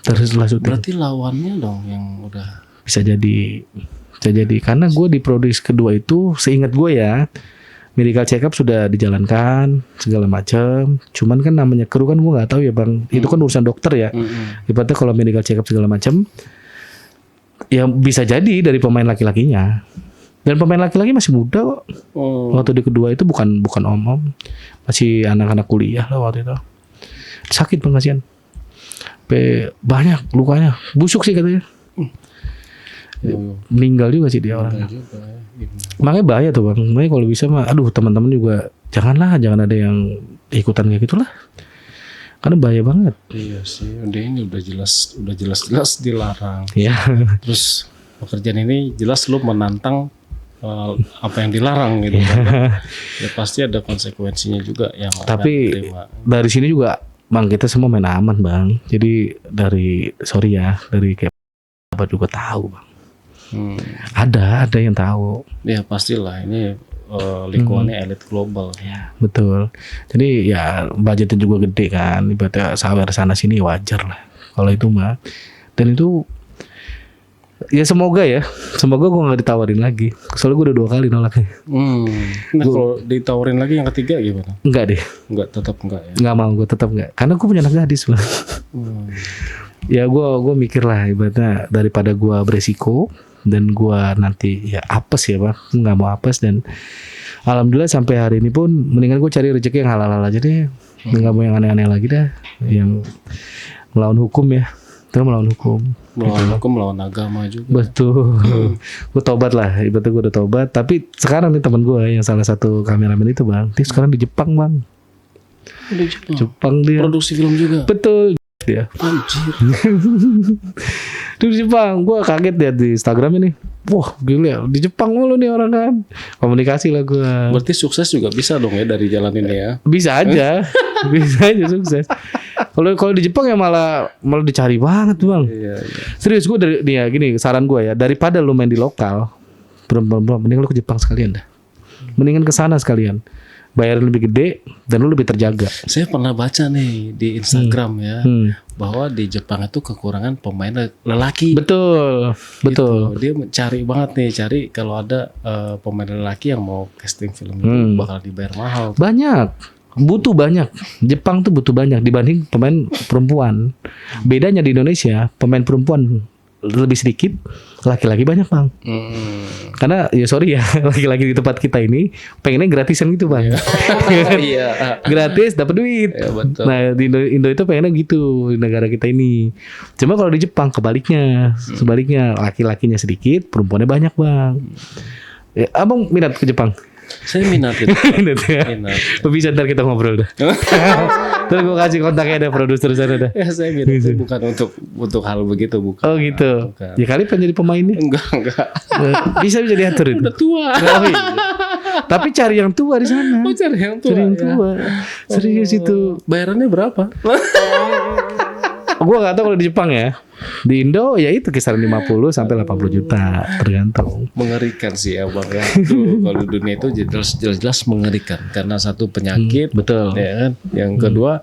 dari setelah syuting. Berarti lawannya dong yang udah. Bisa jadi karena gue di produksi kedua itu seingat gue ya medical check up sudah dijalankan segala macam. Cuman kan namanya kru kan gue nggak tahu ya bang. Itu kan urusan dokter ya. Ibaratnya kalau medical check up segala macam ya bisa jadi dari pemain laki-lakinya. Dan pemain laki-laki masih muda kok. Waktu di kedua itu bukan om-om, masih anak-anak kuliah lah waktu itu. Sakit bang kasihan. Banyak lukanya, busuk sih katanya. Meninggal juga sih dia orangnya. Makanya bahaya tuh bang. Makanya kalau bisa mah, aduh teman-teman juga jangan ada yang ikutan kayak gitulah. Karena bahaya banget. Iya sih, ini udah jelas dilarang. Iya. Terus pekerjaan ini jelas lu menantang apa yang dilarang gitu kan. Ya pasti ada konsekuensinya juga yang tapi dari sini juga bang kita semua main aman bang. Jadi dari kayak apa juga tahu bang. Ada yang tahu. Ya pastilah ini lingkungannya elit global. Ya betul. Jadi ya budgetnya juga gede kan. Ibaratnya sawer sana sini wajar lah. Kalau itu mah. Dan itu ya semoga gue nggak ditawarin lagi. Soalnya gue udah 2 kali nolaknya. Nah kalau ditawarin lagi yang ketiga gimana? Enggak deh. Tetap enggak ya? Enggak mau, gue tetap enggak. Karena gue punya anak gadis bang. Ya gue mikir lah ibaratnya daripada gue beresiko dan gue nanti ya apes ya bang, nggak mau apes. Dan alhamdulillah sampai hari ini pun mendingan gue cari rezeki yang halal aja deh, nggak mau yang aneh-aneh lagi dah, yang melawan hukum ya, terus melawan hukum, melawan agama juga. Betul. Gue tobat lah, ibaratnya gue udah tobat. Tapi sekarang nih teman gue yang salah satu kameramen itu bang, dia sekarang di Jepang bang. Di Jepang dia. Produksi film juga. Betul. Dia. Anjir. Di Jepang, gue kaget lihat di Instagram ini. Wah gila, di Jepang mulu nih orang kan. Komunikasi lah gue. Berarti sukses juga bisa dong ya dari jalan ini ya? Bisa aja, bisa aja sukses. Kalau di Jepang ya malah dicari banget bang. Iya. Serius gue dari dia gini, saran gue ya, daripada lu main di lokal, belum mending lu ke Jepang sekalian dah. Mendingan ke sana sekalian. Bayar lebih gede dan lu lebih terjaga. Saya pernah baca nih di Instagram ya bahwa di Jepang itu kekurangan pemain lelaki. Betul. Dia cari banget nih, kalau ada pemain lelaki yang mau casting film itu bakal dibayar mahal. Butuh banyak. Jepang tuh butuh banyak dibanding pemain perempuan. Bedanya di Indonesia pemain perempuan lebih sedikit, laki-laki banyak bang. Karena ya sorry ya, laki-laki di tempat kita ini pengennya gratisan gitu bang. Iya. Gratis dapat duit. Ya, betul. Nah di Indo itu pengennya gitu di negara kita ini. Cuma kalau di Jepang sebaliknya laki-lakinya sedikit, perempuannya banyak bang. Ya, abang minat ke Jepang? Saya minat itu. Minat ya. Bisa ntar kita ngobrol dah. Terus gue kasih kontaknya ada produser sana dah. Ya saya minat bukan untuk hal begitu bukan. Oh gitu. Bukan. Ya kali pengen jadi pemainnya. Enggak. Bisa diatur itu. Udah tua. Tapi cari yang tua di sana. Cari yang tua. Serius itu. Bayarannya berapa? Gue nggak tahu kalau di Jepang ya. Di Indo ya itu kisaran 50 sampai 80 juta tergantung. Mengerikan sih ya Bang ya. Itu kalau di dunia itu jelas mengerikan karena satu penyakit, Betul. ya kan. Yang kedua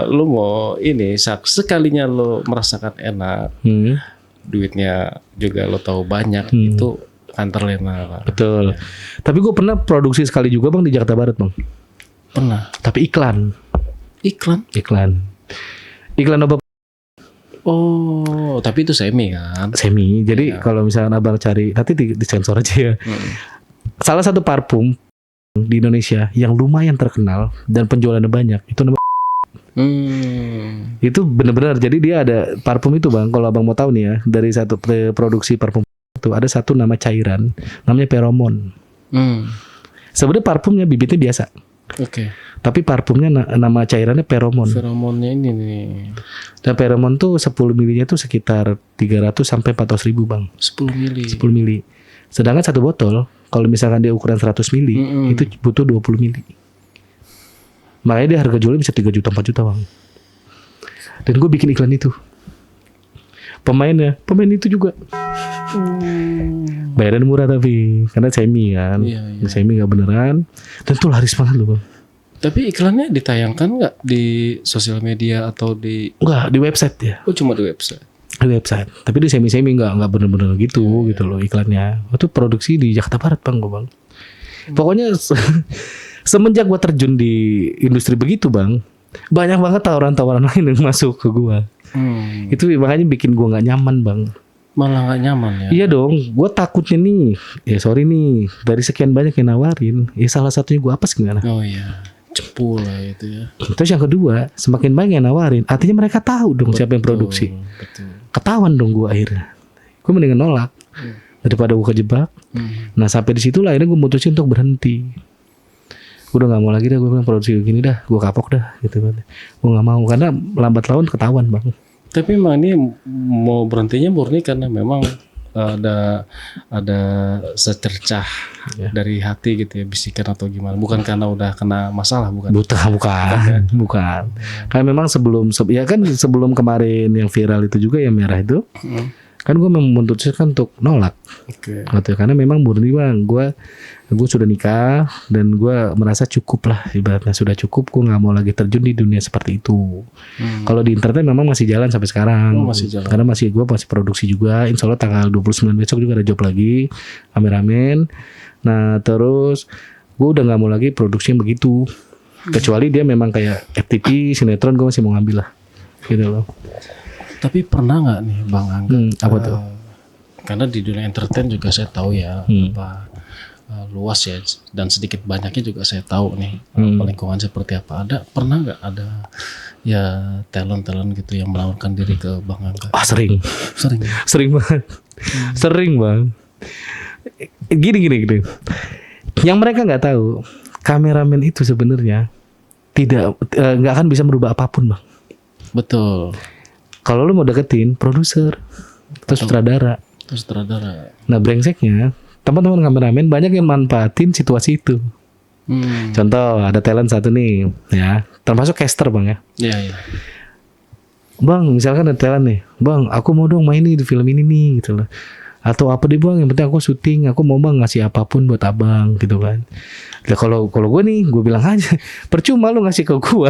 lu mau ini sekalinya lu merasakan enak, duitnya juga lo tahu banyak, itu akan terlena. Betul. Tapi gue pernah produksi sekali juga Bang di Jakarta Barat Bang. Pernah. Tapi iklan obat. Oh, tapi itu semi kan? Semi. Jadi kalau misalnya abang cari, nanti disensor aja ya. Salah satu parfum di Indonesia yang lumayan terkenal dan penjualannya banyak itu namanya. Itu benar-benar. Jadi dia ada parfum itu Bang. Kalau abang mau tahu nih ya, dari satu produksi parfum itu ada satu nama cairan, namanya feromon. Sebenarnya parfumnya bibitnya biasa. Oke. Tapi parfumnya nama cairannya feromon. Feromonnya ini nih. Dan feromon tuh 10 milinya tuh sekitar 300 sampai 400 ribu Bang. 10 mili. 10 mili. Sedangkan satu botol kalau misalkan dia ukuran 100 mili itu butuh 20 mili. Makanya dia harga jualnya bisa 3 juta 4 juta Bang. Dan gue bikin iklan itu. Pemain itu juga. Bayaran murah tapi karena semi kan. Iya. Semi nggak beneran. Dan tuh laris banget loh Bang. Tapi iklannya ditayangkan nggak di sosial media atau di? Enggak, di website ya. Oh, cuma di website. Di website. Tapi di semi nggak bener-bener gitu gitu loh iklannya. Itu produksi di Jakarta Barat Bang, Bang. Pokoknya semenjak gua terjun di industri begitu Bang, banyak banget tawaran-tawaran lain yang masuk ke gua. Itu makanya bikin gua nggak nyaman Bang. Malah nggak nyaman ya? Iya dong, gua takutnya nih. Ya sorry nih, dari sekian banyak yang nawarin, ya salah satunya gua apes gimana? Oh iya. Cepu lah itu ya. Terus yang kedua, semakin banyak yang nawarin, artinya mereka tahu dong siapa yang produksi. Betul. Ketahuan dong gue akhirnya. Gue mendingan nolak daripada gue kejebak. Nah sampai di situ lah akhirnya gue mutusin untuk berhenti. Gue udah nggak mau lagi dah, gue bilang produksi gini dah, gue kapok dah gitu kan. Gue nggak mau karena lambat laun ketahuan Bang. Tapi memang ini mau berhentinya murni karena memang ada secercah dari hati gitu ya, bisikan atau gimana, bukan karena udah kena masalah, bukan. Kan memang sebelum kemarin yang viral itu juga yang merah itu kan gue memutuskan untuk nolak. Oke. Gitu, karena memang murni Bang, gue sudah nikah dan gue merasa cukup lah, ibaratnya sudah cukup, gue nggak mau lagi terjun di dunia seperti itu. Kalau di internet memang masih jalan sampai sekarang. Masih jalan. Karena gue masih produksi juga. Insya Allah tanggal 29 besok juga ada job lagi, amin. Nah terus gue udah nggak mau lagi produksi yang begitu, kecuali dia memang kayak FTP, sinetron, gue masih mau ngambil lah, gitu loh. Tapi pernah nggak nih Bang Angga? Apa tuh? Karena di dunia entertain juga saya tahu ya, luas ya, dan sedikit banyaknya juga saya tahu nih lingkungan seperti apa. Pernah nggak ada ya talent gitu yang menawarkan diri ke Bang Angga? Sering banget. Sering Bang. Gini. Yang mereka nggak tahu, kameramen itu sebenarnya nggak akan bisa merubah apapun Bang. Betul. Kalau lu mau deketin produser atau sutradara. Nah brengseknya teman-teman kameramen banyak yang manfaatin situasi itu. Contoh ada talent satu nih ya, termasuk caster Bang ya. Iya. Bang misalkan ada talent nih, Bang aku mau dong main nih di film ini nih gitu loh. Atau apa deh Bang, yang penting aku syuting, aku mau Bang ngasih apapun buat abang gitu kan. Nah, kalau gue nih gue bilang aja, percuma lu ngasih ke gue,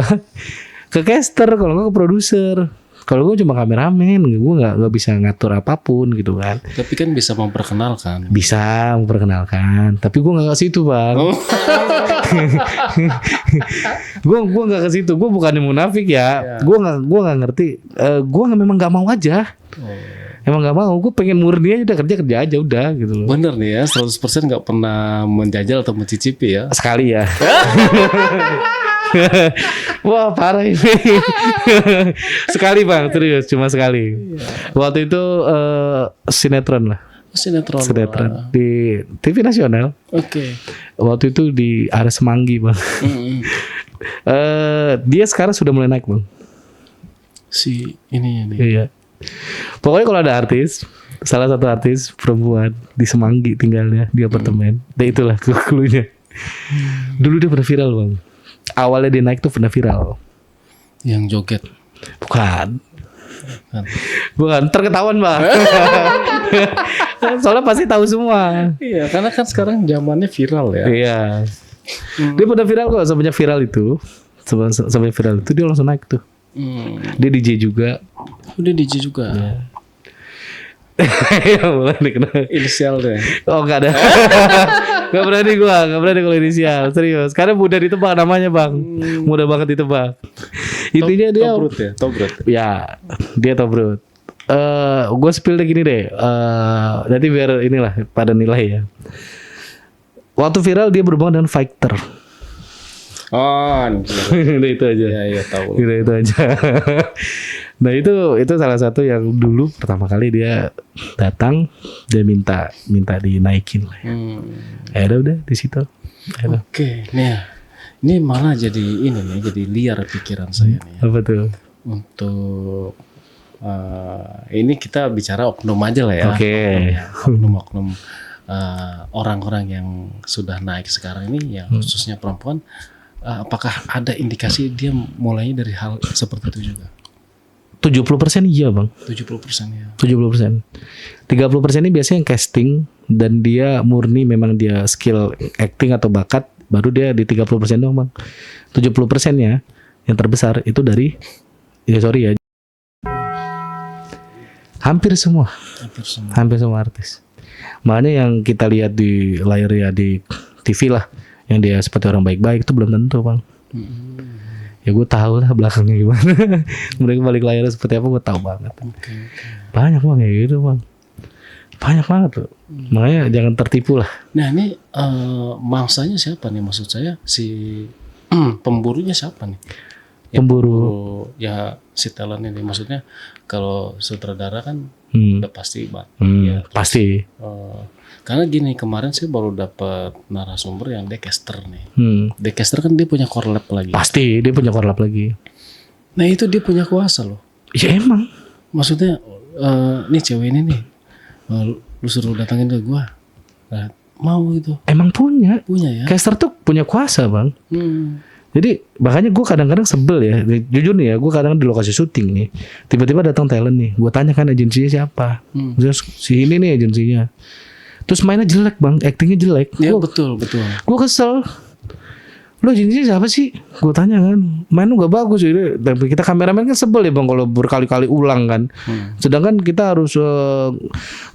ke caster, kalau nggak ke produser. Kalau gue cuma kameramen, gue nggak bisa ngatur apapun gitu kan. Tapi kan bisa memperkenalkan. Bisa memperkenalkan, tapi gue nggak ke situ Bang. Gue nggak ke situ. Gue bukannya munafik ya. Gue nggak ngerti. Gue memang nggak mau aja. Emang nggak mau. Gue pengen murni aja, udah kerja aja udah gitu loh. Bener nih ya, 100% nggak pernah menjajal atau mencicipi ya. Sekali ya. Wah parah ini. Sekali Bang, serius cuma sekali. Waktu itu sinetron lah. Sinetron di TV nasional. Oke. Waktu itu di area Semanggi Bang. Dia sekarang sudah mulai naik Bang. Si ini. Iya. Pokoknya kalau ada artis, salah satu artis perempuan di Semanggi tinggalnya di apartemen. Dan itulah clue-nya. Dulu dia pernah viral Bang. Awalnya dia naik tuh pernah viral. Yang joget? Bukan. Bukan, terketahuan bang. Soalnya pasti tahu semua. Iya, karena kan sekarang zamannya viral ya. Iya. Dia pernah viral kok, semenjak viral itu. Semenjak viral itu dia langsung naik tuh. Dia DJ juga. Udah DJ juga. Ya boleh dikenal. Inisial deh. Oh enggak ada. Enggak berani kalau inisial, serius. Karena mudah ditebak namanya, Bang. Mudah banget ditebak. Intinya dia Tobrut ya, Tobrut. Ya, dia Tobrut. Gue spill deh gini deh. Nanti biar inilah pada nilai ya. Waktu viral dia berhubungan dengan fighter. Oh, Udah itu aja. Iya tahu. Udah itu aja. Nah itu salah satu yang dulu pertama kali dia datang, dia minta dinaikin lah. Udah di situ. Oke, nih ini malah jadi ini nih, jadi liar pikiran saya nih. Apa tuh? Untuk ini kita bicara oknum aja lah ya. Oke. Oknum orang-orang yang sudah naik sekarang ini, yang khususnya perempuan. Apakah ada indikasi dia mulainya dari hal seperti itu juga? 70% iya bang. 70% ya. 70%. 30% ini biasanya yang casting dan dia murni memang dia skill acting atau bakat, baru dia di 30% doang bang. 70%-nya yang terbesar itu dari hampir semua artis. Makanya yang kita lihat di layar ya di TV lah, yang dia seperti orang baik-baik itu belum tentu bang. Ya gue tahu lah belakangnya gimana. Mereka balik layar seperti apa gue tahu banget. Banyak bang ya gitu bang. Banyak banget tuh. Makanya jangan tertipu lah. Nah ini mangsanya siapa nih, maksud saya si pemburunya siapa nih? Pemburu ya si talent ini, maksudnya kalau sutradara kan udah pasti ya, pasti. Karena gini, kemarin saya baru dapat narasumber yang decaster nih. Decaster kan dia punya core lab lagi. Pasti dia punya core lab lagi. Nah itu dia punya kuasa loh. Ya emang. Maksudnya nih cewek ini nih, lu suruh datangin ke gua, mau gitu. Emang punya ya. Caster tuh punya kuasa bang. Jadi makanya gue kadang-kadang sebel ya, jujur nih ya, gue kadang di lokasi syuting nih, tiba-tiba datang talent nih, gue tanya kan agensinya siapa, si ini nih agensinya, terus mainnya jelek bang, actingnya jelek. Ya betul. Gue kesel. Lo agensinya siapa sih? Gue tanya kan, main lu gak bagus jadi. Tapi kita kameramen kan sebel ya bang kalau berkali-kali ulang kan. Sedangkan kita harus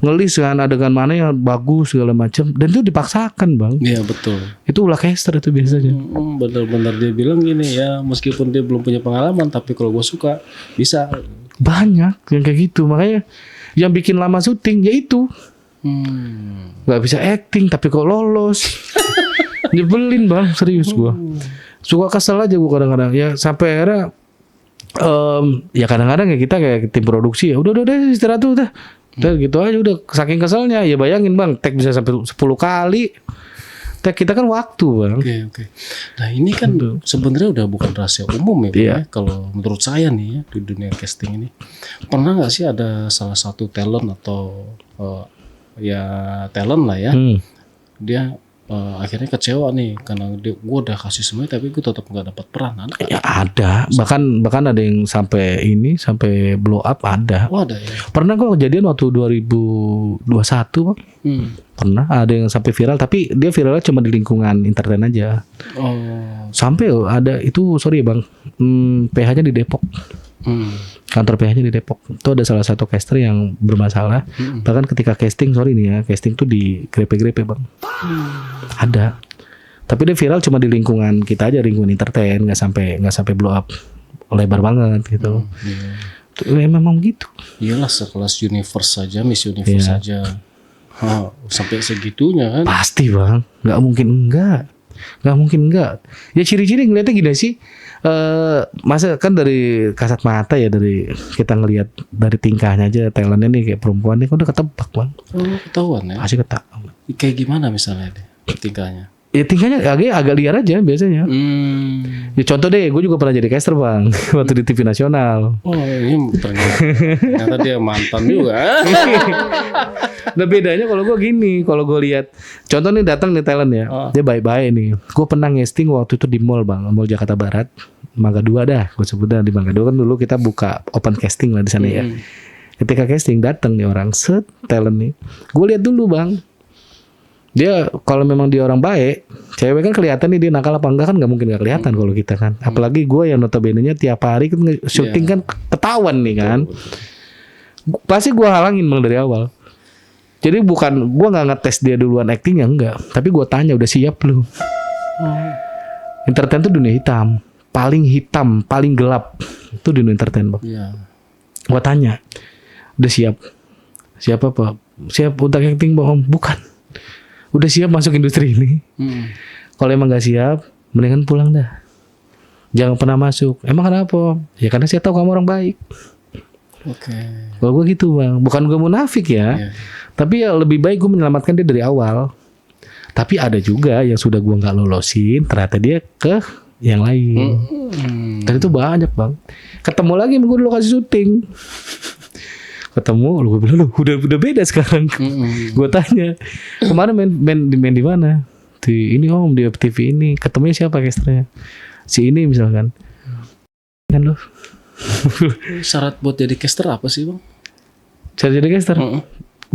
ngelis kan adegan mana yang bagus segala macam, dan itu dipaksakan bang. Iya betul. Itu ulah caster itu biasanya. Benar-benar dia bilang gini ya, meskipun dia belum punya pengalaman, tapi kalau gue suka bisa. Banyak yang kayak gitu, makanya yang bikin lama syuting ya itu. Gak bisa acting tapi kok lolos. Nyebelin bang, serius gue. Suka kesel aja gue kadang-kadang. Ya sampai akhirnya ya kadang-kadang ya kita kayak tim produksi ya udah istirahat tuh udah gitu aja udah, saking keselnya. Ya bayangin bang, tag bisa sampai 10 kali. Tag kita kan waktu bang. Oke. Nah ini kan sebenarnya udah bukan rahasia umum ya bang, ya. Kalau menurut saya nih ya, di dunia casting ini, pernah nggak sih ada salah satu talent atau ya talent lah ya, dia akhirnya kecewa nih karena gue udah kasih semuanya tapi gue tetap nggak dapat peran. Ada? Ya ada, bahkan ada yang sampai blow up ada. Oh ada ya. Pernah kok kejadian waktu 2021 bang. Pernah ada yang sampai viral, tapi dia viralnya cuma di lingkungan entertain aja. Sampai ada itu, sorry bang, PH-nya di Depok. Kantor PH-nya di Depok. Itu ada salah satu caster yang bermasalah. Bahkan ketika casting, sorry nih ya, casting tuh di grepe-grepe bang. Ada. Tapi dia viral cuma di lingkungan kita aja, lingkungan entertain, nggak sampai blow up lebar banget gitu. Memang gitu. Iyalah sekelas Universe saja, Miss Universe saja. Sampai segitunya kan? Pasti bang, nggak mungkin enggak. Ya ciri-ciri ngeliatnya gini sih. Masa kan dari kasat mata ya, dari kita ngelihat dari tingkahnya aja talentnya nih kayak perempuan nih udah ketebak bang. Ketahuan ya? Pasti ketahuan. Kayak gimana misalnya deh tingkahnya? Ya tingkahnya agak liar aja biasanya. Ya contoh deh, gue juga pernah jadi caster bang waktu di TV nasional. Oh ini ternyata dia mantan juga. Nah bedanya kalau gue gini, kalau gue lihat, contoh nih datang nih talent ya, dia baik-baik nih. Gue pernah ngesting waktu itu di mall bang, mall Jakarta Barat. Mangga 2 dah, gue sebut dah di Mangga 2 kan dulu kita buka open casting lah di sana ya. Ketika casting datang nih orang talent nih, gue lihat dulu bang, dia kalau memang dia orang baik, cewek kan kelihatan nih dia nakal apa enggak kan nggak mungkin nggak kelihatan kalau kita kan. Apalagi gue yang notabene-nya tiap hari kan syuting kan ketahuan nih kan. Pasti gue halangin bang dari awal. Jadi bukan gue nggak ngetes dia duluan actingnya enggak, tapi gue tanya udah siap lu. Entertain tuh dunia hitam, paling gelap itu dunia entertain bang. Gue tanya, udah siap? Siap apa? Siap untuk acting bang? Bukan. Udah siap masuk industri ini? Kalau emang nggak siap, mendingan pulang dah. Jangan pernah masuk. Emang kenapa? Ya karena saya tahu kamu orang baik. Kalau gue gitu bang, bukan gue munafik ya. Tapi ya lebih baik gue menyelamatkan dia dari awal. Tapi ada juga yang sudah gue nggak lolosin, ternyata dia ke yang lain. Dan itu banyak bang. Ketemu lagi gue di lokasi syuting. Ketemu, gue bilang lu udah beda sekarang. Gue tanya kemarin main di mana? Di ini om di TV ini. Ketemunya siapa casternya? Si ini misalkan. Kan lu. Syarat buat jadi caster apa sih bang? Syarat jadi caster?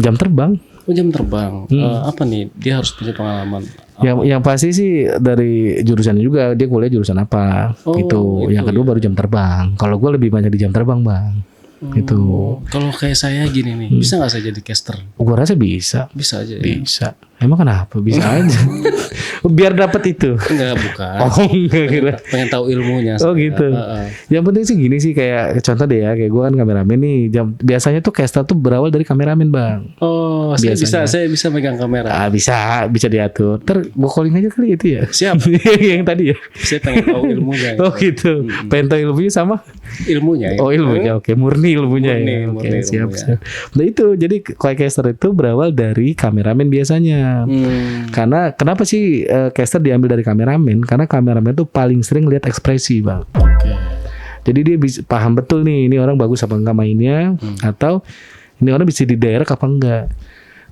Jam terbang. Jam terbang. Apa nih? Dia harus punya pengalaman. Yang pasti sih dari jurusannya juga, dia kuliah jurusan apa gitu. Yang kedua baru jam terbang. Kalau gue lebih banyak di jam terbang bang. Gitu. Kalau kayak saya gini nih, bisa nggak saya jadi caster? Gue rasa bisa. Bisa aja. Bisa. Emang kenapa? Bisa aja. Biar dapat itu. Enggak, bukan. Enggak kira. Pengen tahu ilmunya. Oh gitu. Yang penting sih gini sih, kayak contoh deh ya, kayak gue kan kameramen nih. Biasanya tuh caster tuh berawal dari kameramen bang. Oh, saya bisa megang kamera. Bisa diatur. Ntar gue calling aja kali itu ya. Siap. Yang tadi ya. Saya pengen tahu ilmunya. Oh gitu. Pengen tahu ilmunya sama? Ilmunya. Oh ilmunya, oke. Murni ilmunya ya. Oke, siap. Nah itu, jadi caster itu berawal dari kameramen biasanya. Karena kenapa sih caster diambil dari kameramen? Karena kameramen itu paling sering lihat ekspresi bang. Jadi dia bisa paham betul nih, ini orang bagus apa enggak mainnya, atau ini orang bisa didirect apa enggak.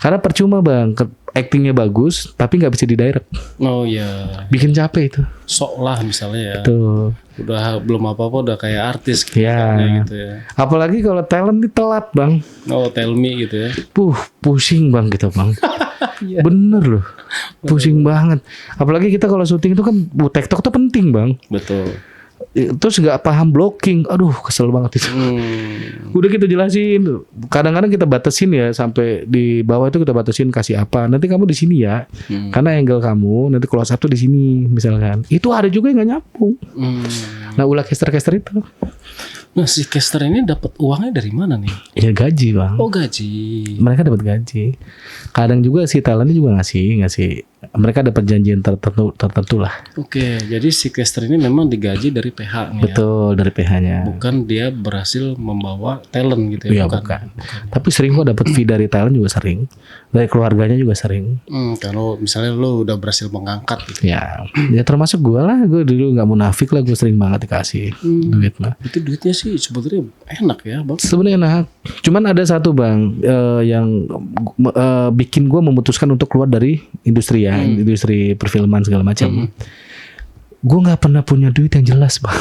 Karena percuma bang, actingnya bagus tapi nggak bisa didirect. Oh iya. Bikin capek itu. Sok lah misalnya ya. Tuh. Udah belum apa-apa udah kayak artis gitu ya. Apalagi kalau talent ini telat bang. Oh tell me gitu ya. Pusing bang gitu bang. Bener loh. Pusing banget. Apalagi kita kalau syuting itu kan TikTok tuh penting bang. Betul. Terus nggak paham blocking, aduh kesel banget itu. Udah kita jelasin, kadang-kadang kita batasin ya, sampai di bawah itu kita batasin kasih apa. Nanti kamu di sini ya, karena angle kamu nanti close up tuh di sini misalkan. Itu ada juga yang nggak nyambung. Nah ulah caster itu. Nah si caster ini dapat uangnya dari mana nih? Ya gaji bang. Oh gaji. Mereka dapat gaji. Kadang juga si talentnya juga ngasih. Mereka dapat janjian tertentu lah. Oke, jadi si caster ini memang digaji dari PH-nya. Betul, dari PH-nya. Bukan dia berhasil membawa talent gitu ya? Iya bukan. Tapi sering kok dapat fee dari talent juga sering. Dari keluarganya juga sering. Kalau misalnya lo udah berhasil mengangkat gitu. Ya termasuk gue lah. Gue dulu nggak munafik lah. Gue sering banget dikasih duit mah. Itu duitnya sih sebetulnya enak ya bang. Sebenarnya enak. Cuman ada satu bang yang bikin gue memutuskan untuk keluar dari industri ya, industri perfilman segala macam. Gue nggak pernah punya duit yang jelas bang.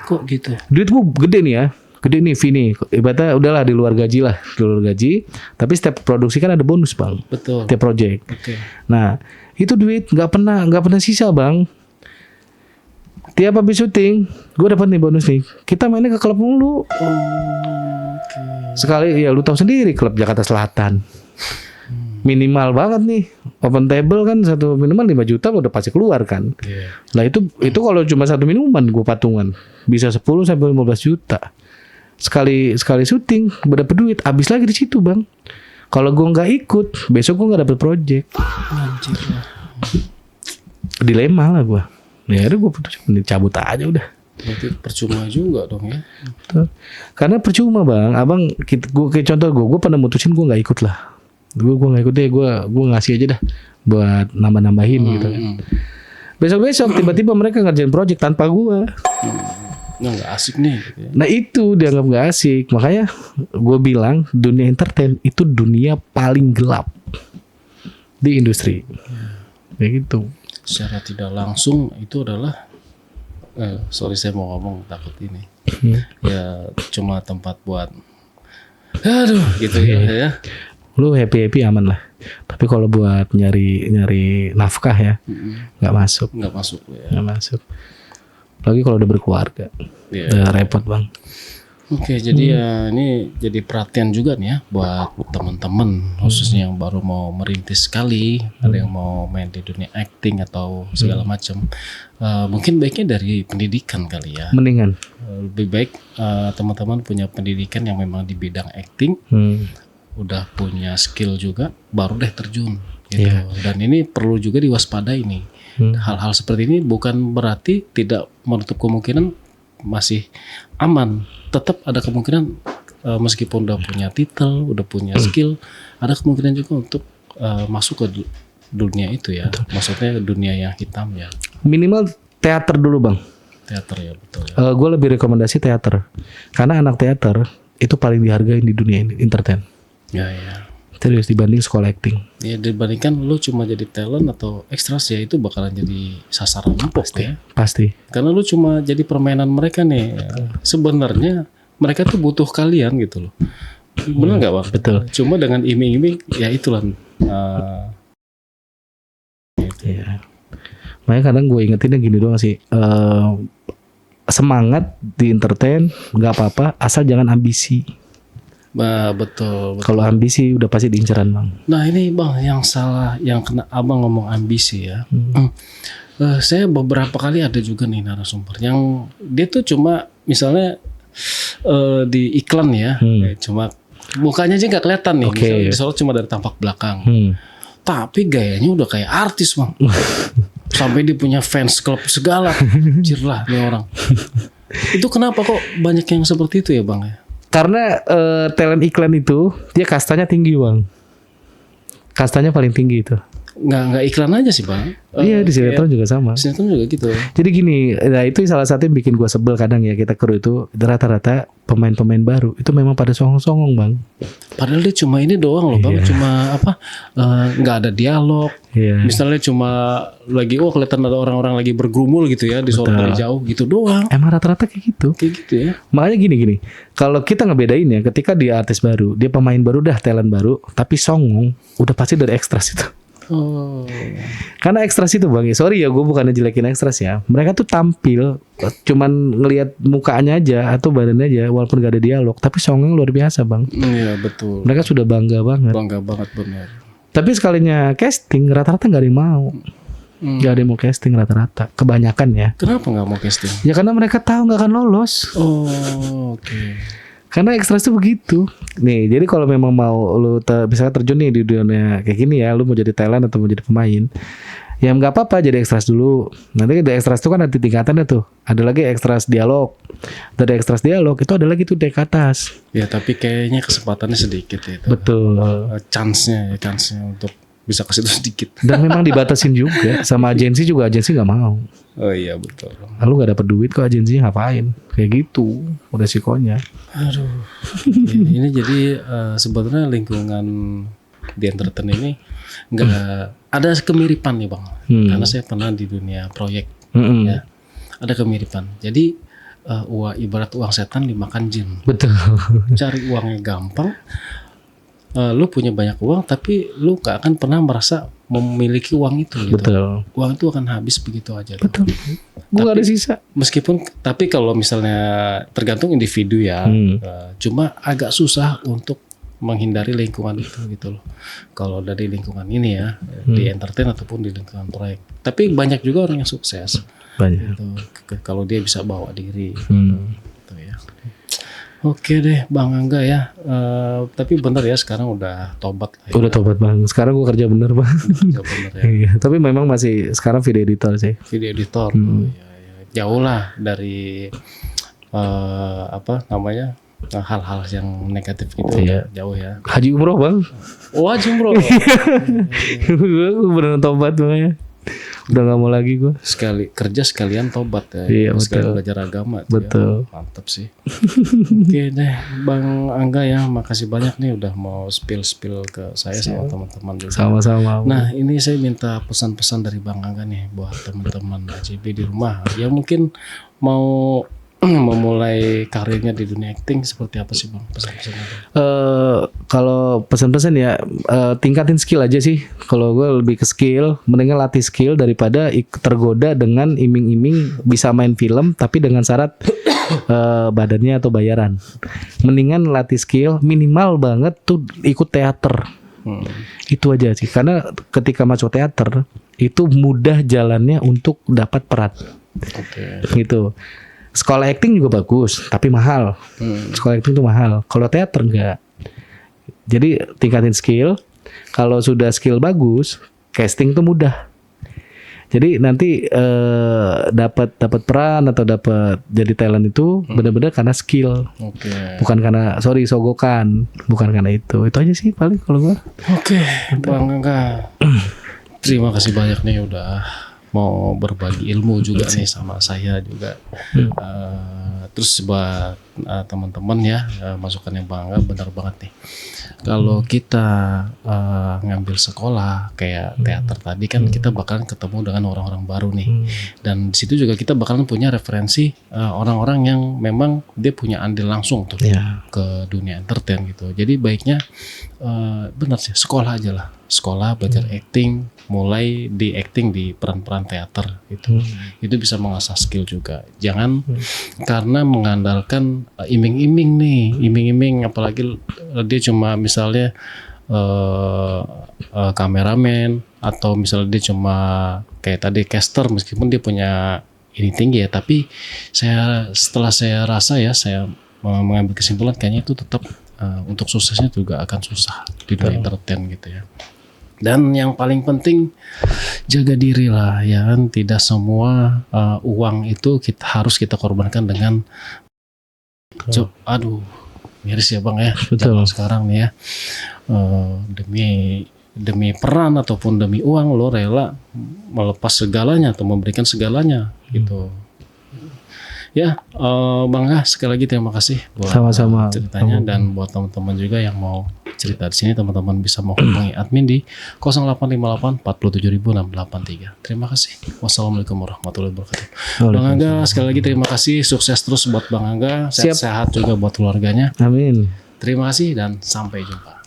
Kok gitu? Duit gue gede nih ya. Gede nih fee nih. Ibaratnya udahlah di luar gaji lah. Di luar gaji. Tapi setiap produksi kan ada bonus bang. Betul. Setiap project. Oke. Nah itu duit nggak pernah sisa bang. Tiap habis syuting, gue dapat nih bonus nih. Kita mainnya ke klub mulu. Sekali ya lu tahu sendiri klub Jakarta Selatan. Minimal banget nih. Open table kan satu minimal 5 juta udah pasti keluar kan. Lah itu kalau cuma satu minuman gue patungan bisa 10 sampai 15 juta. Sekali syuting gue dapet duit, habis lagi di situ bang. Kalau gue nggak ikut, besok gue nggak dapet project. Dilema lah gue. Ya udah gue putus cabut aja udah. Berarti percuma juga dong ya. Betul. Karena percuma bang, abang gue kayak contoh gue pernah mutusin gue nggak ikut lah. Gue nggak ikut deh, gue ngasih aja dah buat nambah-nambahin gitu kan. Besok tiba-tiba mereka ngerjain project tanpa gue. Nah nggak asik nih. Gitu ya. Nah itu dianggap nggak asik, makanya gue bilang dunia entertain itu dunia paling gelap di industri. Kayak gitu. Secara tidak langsung itu adalah sorry saya mau ngomong takut ini. Ya cuma tempat buat gitu ya. Lu happy aman lah. Tapi kalau buat nyari nafkah ya, nggak masuk. Nggak masuk ya. Nggak masuk. Apalagi kalau udah berkeluarga, udah repot bang. Oke, jadi ya ini jadi perhatian juga nih ya buat teman-teman, khususnya yang baru mau merintis sekali, ada yang mau main di dunia acting atau segala macam. Mungkin baiknya dari pendidikan kali ya. Mendingan. Lebih baik teman-teman punya pendidikan yang memang di bidang acting. Udah punya skill juga, baru deh terjun gitu. Dan ini perlu juga diwaspadai nih. Hal-hal seperti ini bukan berarti tidak menutup kemungkinan masih aman. Tetap ada kemungkinan meskipun udah punya titel, udah punya skill, ada kemungkinan juga untuk masuk ke dunia itu ya. Betul. Maksudnya dunia yang hitam ya. Minimal teater dulu bang. Teater ya betul. Ya. Gue lebih rekomendasi teater, karena anak teater itu paling dihargai di dunia ini, entertain. Ya. Serius dibanding sekolah acting. Ya dibandingkan lu cuma jadi talent atau ekstras ya itu bakalan jadi sasaran empuk ya. Pasti. Karena lu cuma jadi permainan mereka nih. Sebenarnya mereka tuh butuh kalian gitu loh. Benar nggak bang? Betul. Cuma dengan iming-iming ya itulah. Ya. Makanya kadang gue ingetinnya gini doang sih. Semangat di entertain nggak apa-apa, asal jangan ambisi. Betul. Kalau ambisi udah pasti diinceran bang. Nah ini bang yang salah, yang kena abang ngomong ambisi ya. Saya beberapa kali ada juga nih narasumber yang dia tuh cuma misalnya di iklan ya, cuma mukanya aja nggak kelihatan nih. Misalnya disorot cuma dari tampak belakang. Tapi gayanya udah kayak artis bang. Sampai dia punya fans club segala. Anjir lah nih orang. Itu kenapa kok banyak yang seperti itu ya bang ya? Karena talent iklan itu dia kastanya tinggi bang. Kastanya paling tinggi itu. Nggak iklan aja sih bang. Iya di sinetron juga sama. Sinetron juga gitu. Jadi gini, nah itu salah satu yang bikin gue sebel kadang ya, kita kru itu rata-rata pemain-pemain baru itu memang pada songong-songong bang. Padahal dia cuma ini doang loh bang, cuma apa? Nggak ada dialog. Misalnya cuma lagi kelihatan ada orang-orang lagi bergumul gitu ya, disorot dari jauh gitu doang. Emang rata-rata kayak gitu. Kayak gitu ya. Makanya gini, kalau kita ngebedain ya, ketika dia artis baru, dia pemain baru, dah talent baru, tapi songong, udah pasti dari ekstras itu. Oh. Karena ekstras itu bang, sorry ya gue bukannya jelekin ekstras ya, mereka tuh tampil cuman ngelihat mukanya aja atau badannya aja walaupun gak ada dialog, tapi songong luar biasa bang. Iya betul. Mereka sudah bangga banget. Bangga banget benar. Tapi sekalinya casting rata-rata gak ada yang mau. Gak ada yang mau casting rata-rata, kebanyakan ya. Kenapa gak mau casting? Ya karena mereka tahu gak akan lolos. Oh oke. Karena ekstras tuh begitu. Nih, jadi kalau memang mau lu bisa terjun nih di dunia kayak gini ya, lu mau jadi talent atau mau jadi pemain, ya nggak apa-apa jadi ekstras dulu. Nanti dari ekstras itu kan ada tingkatannya tuh. Ada lagi ekstras dialog. Dari ekstras dialog itu ada lagi tuh dek atas. Ya tapi kayaknya kesempatannya sedikit ya. Itu. Betul. Chance-nya untuk bisa ke situ sedikit. Dan memang dibatasin juga sama agensi juga, agensi nggak mau. Oh iya betul. Lalu nggak dapat duit kok agensinya ngapain? Kayak gitu, resikonya. Aduh. Ini jadi sebetulnya lingkungan di entertain ini nggak ada kemiripan nih bang. Karena saya pernah di dunia proyek, ya ada kemiripan. Jadi ibarat uang setan dimakan jin. Betul. Cari uangnya gampang. Lu punya banyak uang tapi lu gak akan pernah merasa memiliki uang itu gitu. Betul. Uang itu akan habis begitu aja. Betul. Gue gak ada sisa. Tapi kalau misalnya tergantung individu ya, cuma agak susah untuk menghindari lingkungan itu gitu loh. Kalau dari lingkungan ini ya, di entertain ataupun di lingkungan proyek. Tapi banyak juga orang yang sukses. Banyak. Gitu. Kalau dia bisa bawa diri. Gitu ya. Oke deh Bang Angga ya. Tapi bener ya sekarang udah tobat lah ya. Udah tobat bang. Sekarang gue kerja bener bang. Kerja bener ya. Iya. Tapi memang masih sekarang video editor sih. Video editor. Ya. Jauh lah dari hal-hal yang negatif gitu. Iya. Jauh ya. Haji umroh bang. Oh haji umroh. Gue beneran tobat makanya. Udah nggak mau lagi gue. Sekali kerja sekalian tobat ya. Iya, sekali betul. belajar agama. tuh Betul. Ya. Mantap sih. Oke deh, Bang Angga ya, makasih banyak nih udah mau spill ke saya sama teman-teman juga. Sama-sama. Nah, ini saya minta pesan-pesan dari Bang Angga nih buat teman-teman AJB di rumah. Ya mungkin mau memulai karirnya di dunia acting seperti apa sih Bang pesan-pesannya? Kalau pesan-pesan ya tingkatin skill aja sih. Kalau gue lebih ke skill, mendingan latih skill daripada tergoda dengan iming-iming bisa main film tapi dengan syarat badannya atau bayaran. Mendingan latih skill, minimal banget tuh ikut teater. Itu aja sih. Karena ketika masuk teater itu mudah jalannya untuk dapat peran. Oke. Gitu. Sekolah acting juga bagus, tapi mahal. Sekolah acting itu mahal. Kalau teater enggak. Jadi tingkatin skill. Kalau sudah skill bagus, casting tuh mudah. Jadi nanti dapat peran atau dapat jadi talent itu benar-benar karena skill. Oke. Bukan karena sogokan, bukan karena itu. Itu aja sih paling kalau gua. Oke, Bang Angga. Terima kasih banyak nih udah mau berbagi ilmu juga nih sama saya juga. Terus buat teman-teman ya, masukan yang Bang Angga benar banget nih. Kalau kita ngambil sekolah kayak teater tadi kan kita bakalan ketemu dengan orang-orang baru nih. Dan di situ juga kita bakalan punya referensi orang-orang yang memang dia punya andil langsung tuh ke dunia entertain gitu. Jadi baiknya benar sih sekolah aja lah. Sekolah belajar acting, mulai di acting di peran-peran teater itu bisa mengasah skill juga. Jangan karena mengandalkan iming-iming apalagi dia cuma misalnya kameramen atau misalnya dia cuma kayak tadi caster meskipun dia punya ini tinggi ya, tapi setelah saya rasa ya saya mengambil kesimpulan kayaknya itu tetap untuk suksesnya juga akan susah di dunia entertain gitu ya. Dan yang paling penting jaga diri lah ya kan, tidak semua uang itu harus kita korbankan dengan aduh miris ya Bang ya. Zaman sekarang nih ya demi peran ataupun demi uang lo rela melepas segalanya atau memberikan segalanya gitu. Ya, Bang Angga sekali lagi terima kasih buat sama-sama ceritanya dan buat teman-teman juga yang mau cerita di sini teman-teman bisa menghubungi admin di 0858 47683. Terima kasih. Wassalamualaikum warahmatullahi wabarakatuh. Bang Angga sekali lagi terima kasih, sukses terus buat Bang Angga, sehat-sehat juga buat keluarganya. Amin. Terima kasih dan sampai jumpa.